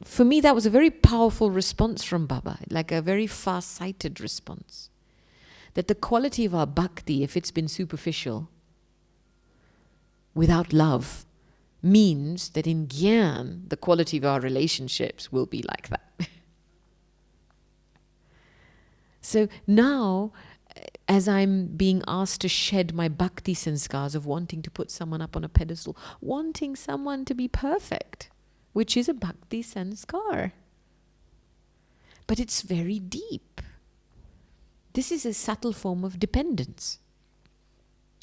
for me, that was a very powerful response from Baba, like a very far-sighted response. That the quality of our bhakti, if it's been superficial, without love, means that in Gyan, the quality of our relationships will be like that. So now, as I'm being asked to shed my bhakti sanskars of wanting to put someone up on a pedestal, wanting someone to be perfect, which is a bhakti sanskar. But it's very deep. this is a subtle form of dependence.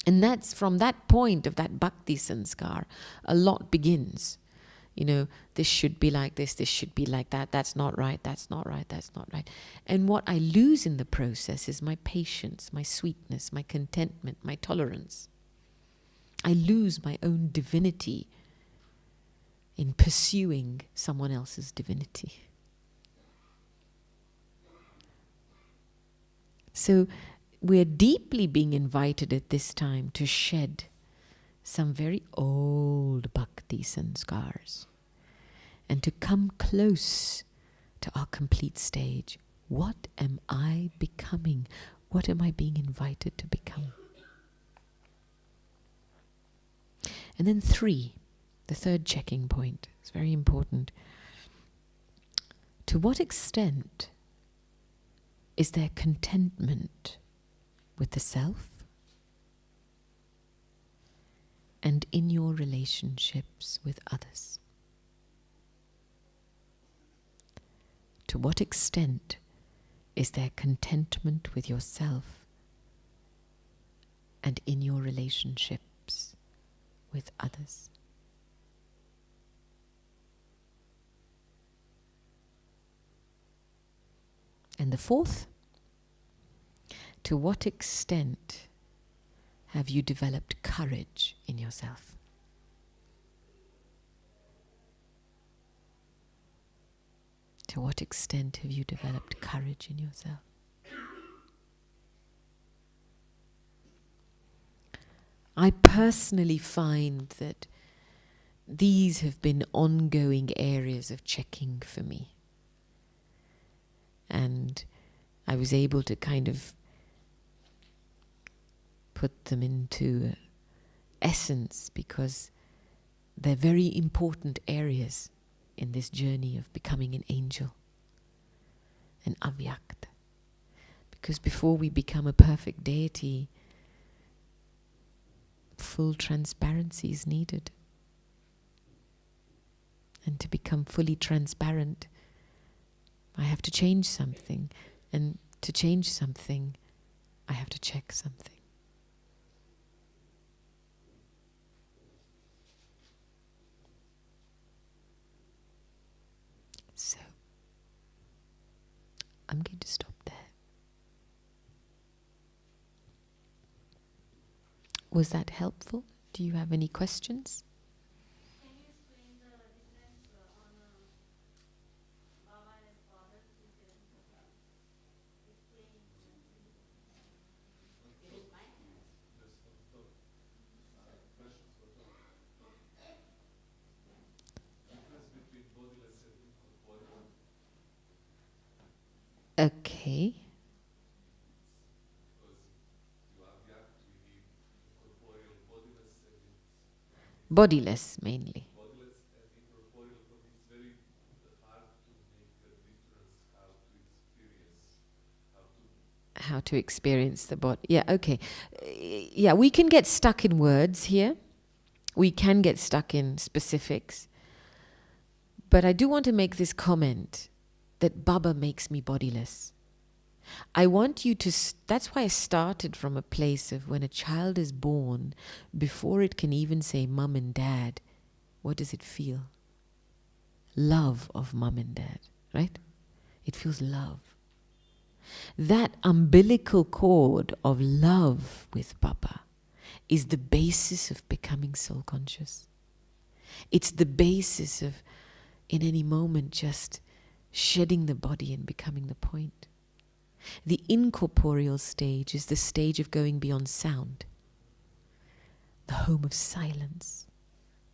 And that's from that point of that bhakti sanskar, a lot begins. This should be like this should be like that, that's not right, that's not right, that's not right. And what I lose in the process is my patience, my sweetness, my contentment, my tolerance. I lose my own divinity in pursuing someone else's divinity. So we're deeply being invited at this time to shed some very old bhakti sanskars and to come close to our complete stage. What am I becoming? What am I being invited to become? And then 3, the third checking point, is very important. To what extent is there contentment with the self and in your relationships with others? To what extent is there contentment with yourself and in your relationships with others? And the 4th, to what extent have you developed courage in yourself? To what extent have you developed courage in yourself? I personally find that these have been ongoing areas of checking for me. And I was able to kind of put them into essence because they're very important areas in this journey of becoming an angel, an Avyakt. Because before we become a perfect deity, full transparency is needed. And to become fully transparent, I have to change something. And to change something, I have to check something. So, I'm going to stop there. Was that helpful? Do you have any questions? Can you explain the difference on Baba and Father? Explain. Okay. Bodiless mainly. Bodiless and incorporeal, for me it's very hard to make a difference How to experience the body. Yeah, okay. Yeah, we can get stuck in words here. We can get stuck in specifics. But I do want to make this comment that Baba makes me bodiless. I want you to, that's why I started from a place of when a child is born, before it can even say mum and dad, what does it feel? Love of mum and dad, right? It feels love. That umbilical cord of love with Baba is the basis of becoming soul conscious. It's the basis of, in any moment, just shedding the body and becoming the point. The incorporeal stage is the stage of going beyond sound. The home of silence,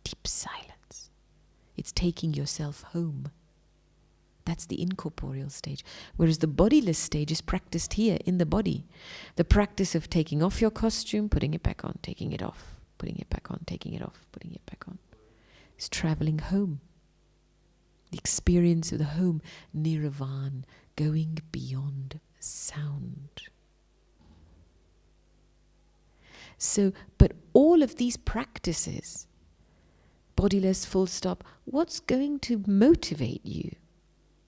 deep silence. It's taking yourself home. That's the incorporeal stage. Whereas the bodiless stage is practiced here in the body. The practice of taking off your costume, putting it back on, taking it off, putting it back on, taking it off, putting it back on. It's traveling home. The experience of the home, nirvana, going beyond sound. So, but all of these practices, bodiless, full stop, what's going to motivate you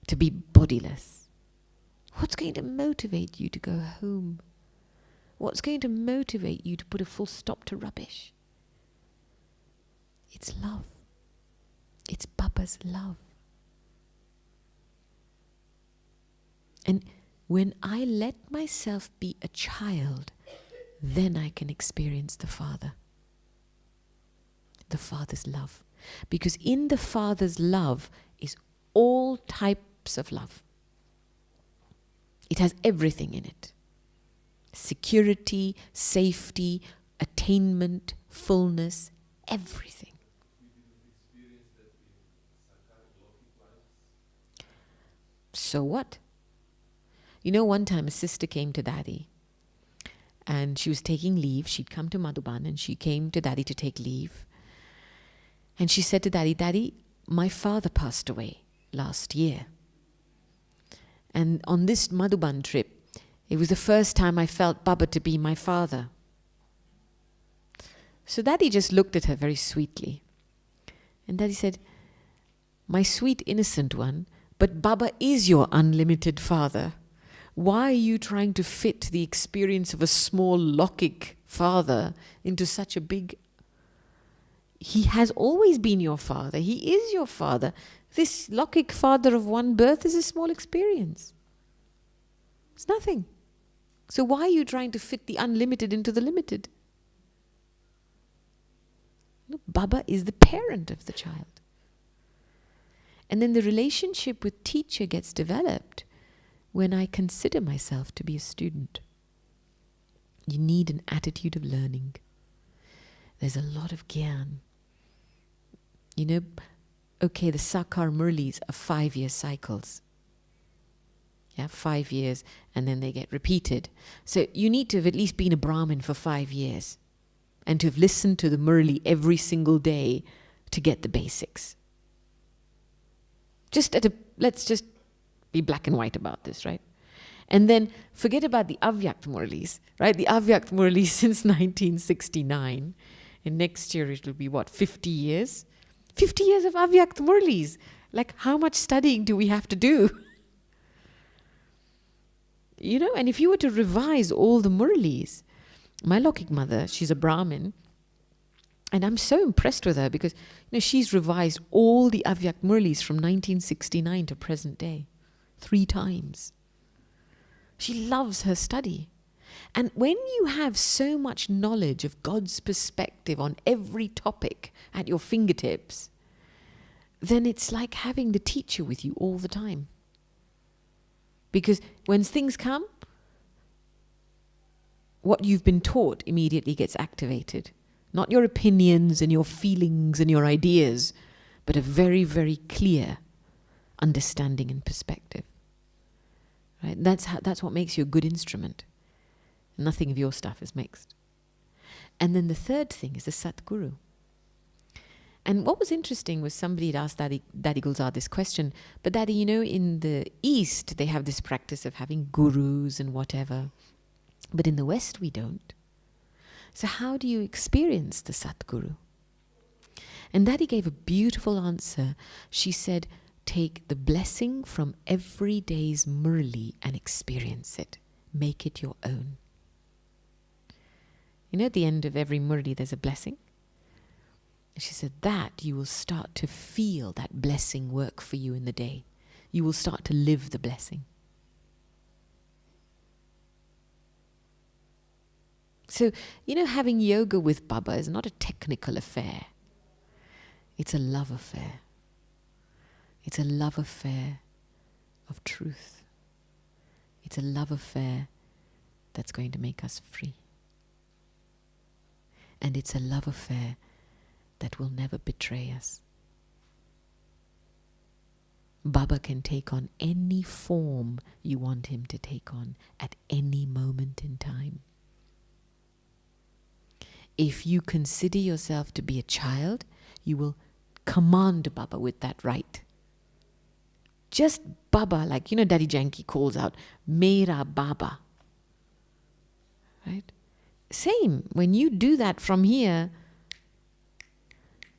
to be bodiless? What's going to motivate you to go home? What's going to motivate you to put a full stop to rubbish? It's love. It's Baba's love. And when I let myself be a child, then I can experience the Father. The Father's love. Because in the Father's love is all types of love. It has everything in it. Security, safety, attainment, fullness, everything. We didn't experience that in Sakar Lokik lives. So what? You know, one time a sister came to Daddy and she was taking leave. She'd come to Madhuban and she came to Daddy to take leave. And she said to Daddy, Daddy, my father passed away last year. And on this Madhuban trip, it was the first time I felt Baba to be my father. So Daddy just looked at her very sweetly. And Daddy said, my sweet innocent one, but Baba is your unlimited father. Why are you trying to fit the experience of a small Lokik father into such a big... He has always been your father. He is your father. This Lokik father of one birth is a small experience. It's nothing. So why are you trying to fit the unlimited into the limited? No, Baba is the parent of the child. And then the relationship with teacher gets developed when I consider myself to be a student. You need an attitude of learning. There's a lot of Gyan. You know, okay, the Sakar Murlis are 5-year cycles. Yeah, 5 years, and then they get repeated. So you need to have at least been a Brahmin for 5 years and to have listened to the Murli every single day to get the basics. Let's just be black and white about this, right? And then forget about the Avyakt Murlis, right? The Avyakt Murlis since 1969. And next year it will be what, 50 years? 50 years of Avyakt Murlis. Like, how much studying do we have to do? You know, and if you were to revise all the Murlis, my Lokik mother, she's a Brahmin, and I'm so impressed with her because, you know, she's revised all the Avyakt Murlis from 1969 to present day, 3 times. She loves her study. And when you have so much knowledge of God's perspective on every topic at your fingertips, then it's like having the teacher with you all the time. Because when things come, what you've been taught immediately gets activated. Not your opinions and your feelings and your ideas, but a very, very clear understanding and perspective. Right? That's what makes you a good instrument. Nothing of your stuff is mixed. And then the third thing is the Satguru. And what was interesting was somebody had asked Daddy Gulzar this question, but Daddy, you know, in the East, they have this practice of having gurus and whatever. But in the West, we don't. So how do you experience the Satguru? And Daddy gave a beautiful answer. She said, take the blessing from every day's Murli and experience it. Make it your own. You know, at the end of every Murli, there's a blessing. And she said that you will start to feel that blessing work for you in the day. You will start to live the blessing. So, you know, having yoga with Baba is not a technical affair. It's a love affair. It's a love affair of truth. It's a love affair that's going to make us free. And it's a love affair that will never betray us. Baba can take on any form you want him to take on at any moment in time. If you consider yourself to be a child, you will command Baba with that right. Just Baba, like, you know, Daddy Janki calls out, Mera Baba. Right? Same, when you do that from here,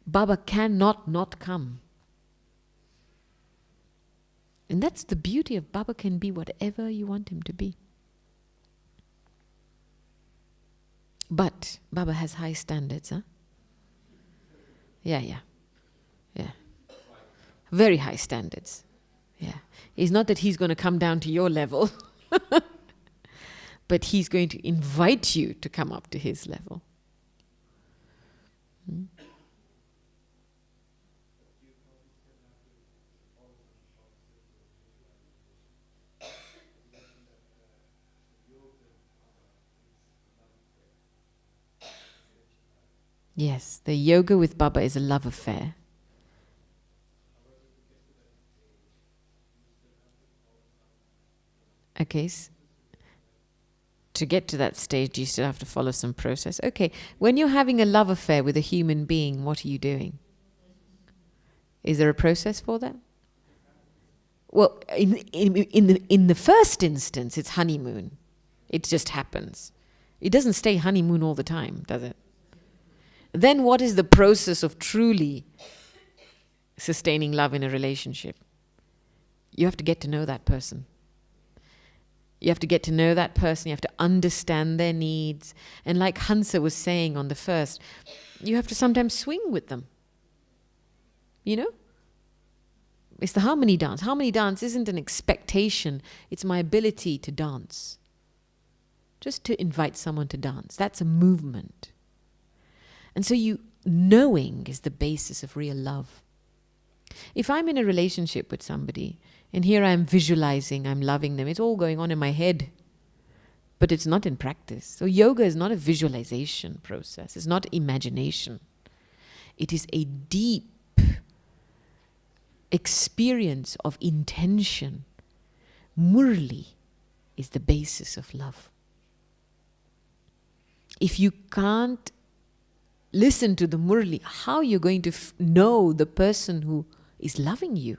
Baba cannot not come. And that's the beauty of Baba, can be whatever you want him to be. But Baba has high standards, huh? Yeah. Very high standards. Yeah. It's not that he's going to come down to your level, but he's going to invite you to come up to his level. Yes, the yoga with Baba is a love affair. Okay, to get to that stage, you still have to follow some process. Okay, when you're having a love affair with a human being, what are you doing? Is there a process for that? Well, in the first instance, it's honeymoon. It just happens. It doesn't stay honeymoon all the time, does it? Then what is the process of truly sustaining love in a relationship? You have to get to know that person. You have to get to know that person. You have to understand their needs. And like Hansa was saying on the first, you have to sometimes swing with them. You know? It's the harmony dance. Harmony dance isn't an expectation. It's my ability to dance. Just to invite someone to dance. That's a movement. And so knowing is the basis of real love. If I'm in a relationship with somebody, and here I'm visualizing, I'm loving them, it's all going on in my head, but it's not in practice. So yoga is not a visualization process. It's not imagination. It is a deep experience of intention. Murli is the basis of love. If you can't listen to the Murli, how are you going to know the person who is loving you?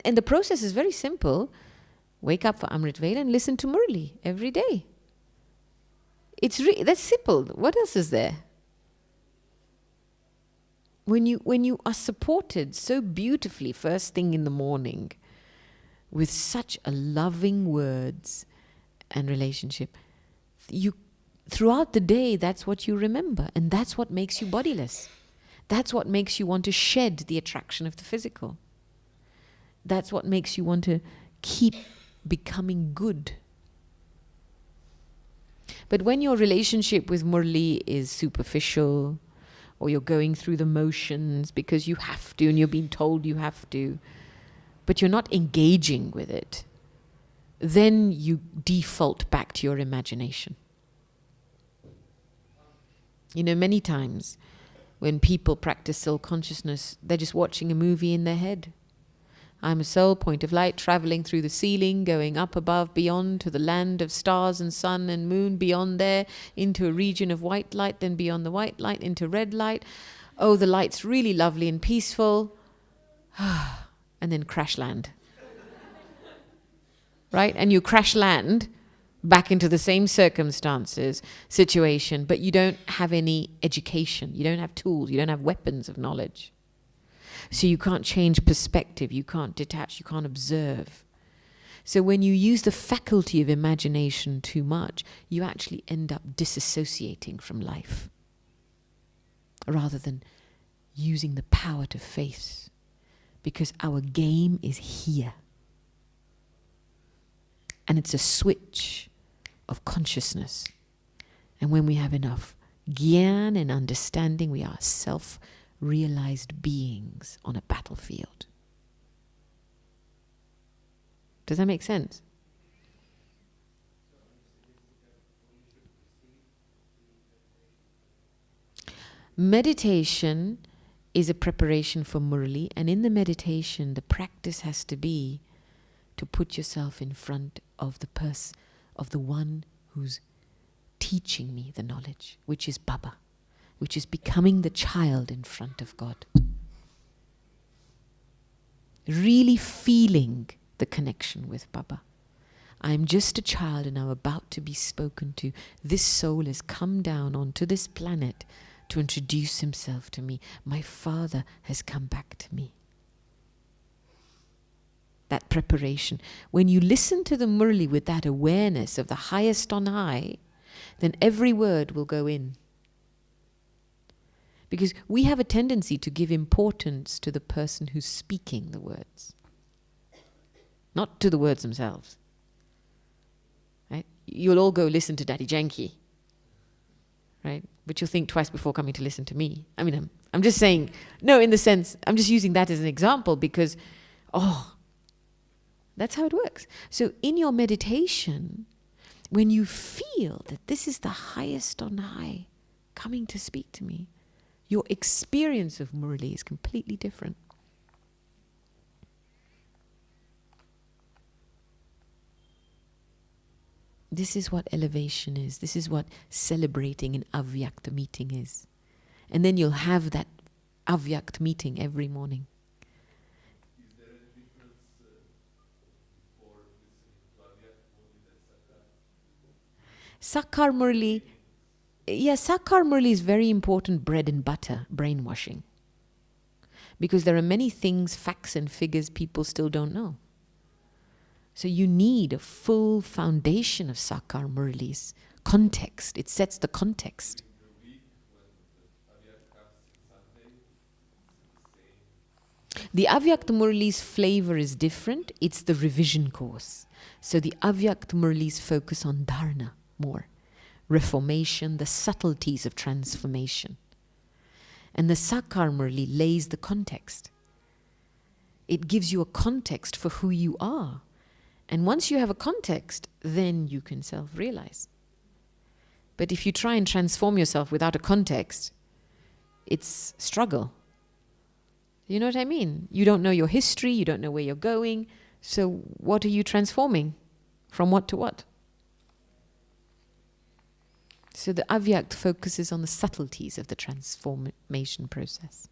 And the process is very simple. Wake up for Amrit Vela and listen to Murli every day. That's simple. What else is there? When you are supported so beautifully first thing in the morning with such a loving words and relationship, throughout the day, that's what you remember. And that's what makes you bodiless. That's what makes you want to shed the attraction of the physical. That's what makes you want to keep becoming good. But when your relationship with Murli is superficial, or you're going through the motions because you have to and you're being told you have to, but you're not engaging with it, then you default back to your imagination. You know, many times when people practice soul consciousness, they're just watching a movie in their head. I'm a soul, point of light, traveling through the ceiling, going up above, beyond to the land of stars and sun and moon, beyond there, into a region of white light, then beyond the white light, into red light. Oh, the light's really lovely and peaceful. And then crash land. Right? And you crash land back into the same circumstances, situation, but you don't have any education. You don't have tools. You don't have weapons of knowledge. So you can't change perspective, you can't detach, you can't observe. So when you use the faculty of imagination too much, you actually end up disassociating from life, rather than using the power to face. Because our game is here. And it's a switch of consciousness. And when we have enough Gyan and understanding, we are self-realized beings on a battlefield. Does that make sense? Meditation is a preparation for Murli, and in the meditation, the practice has to be to put yourself in front of the one who's teaching me the knowledge, which is Baba, which is becoming the child in front of God. Really feeling the connection with Baba. I'm just a child and I'm about to be spoken to. This soul has come down onto this planet to introduce himself to me. My Father has come back to me. that preparation. When you listen to the Murli with that awareness of the highest on high, then every word will go in. Because we have a tendency to give importance to the person who's speaking the words, not to the words themselves. Right? You'll all go listen to Daddy Janky, right? But you'll think twice before coming to listen to me. I mean, I'm just saying, no, in the sense, I'm just using that as an example because, that's how it works. So in your meditation, when you feel that this is the highest on high coming to speak to me, your experience of Murli is completely different. This is what elevation is. This is what celebrating an Avyakt meeting is. And then you'll have that Avyakt meeting every morning. Is there any difference before listening to Avyakt Murli than Sakar Murli, Sakar Murli is very important bread and butter brainwashing. Because there are many things, facts and figures people still don't know. So you need a full foundation of Sakar Murli's context. It sets the context. during the week when the Avyakt comes in Sunday? It's the same. The Avyakt Murli's flavor is different. It's the revision course. So the Avyakt Murli's focus on dharana more. Reformation, the subtleties of transformation. And the Sakar Murli lays the context. It gives you a context for who you are. And once you have a context, then you can self-realize. But if you try and transform yourself without a context, it's struggle. You know what I mean? You don't know your history, you don't know where you're going. So what are you transforming? From what to what? So the Avyakt focuses on the subtleties of the transformation process.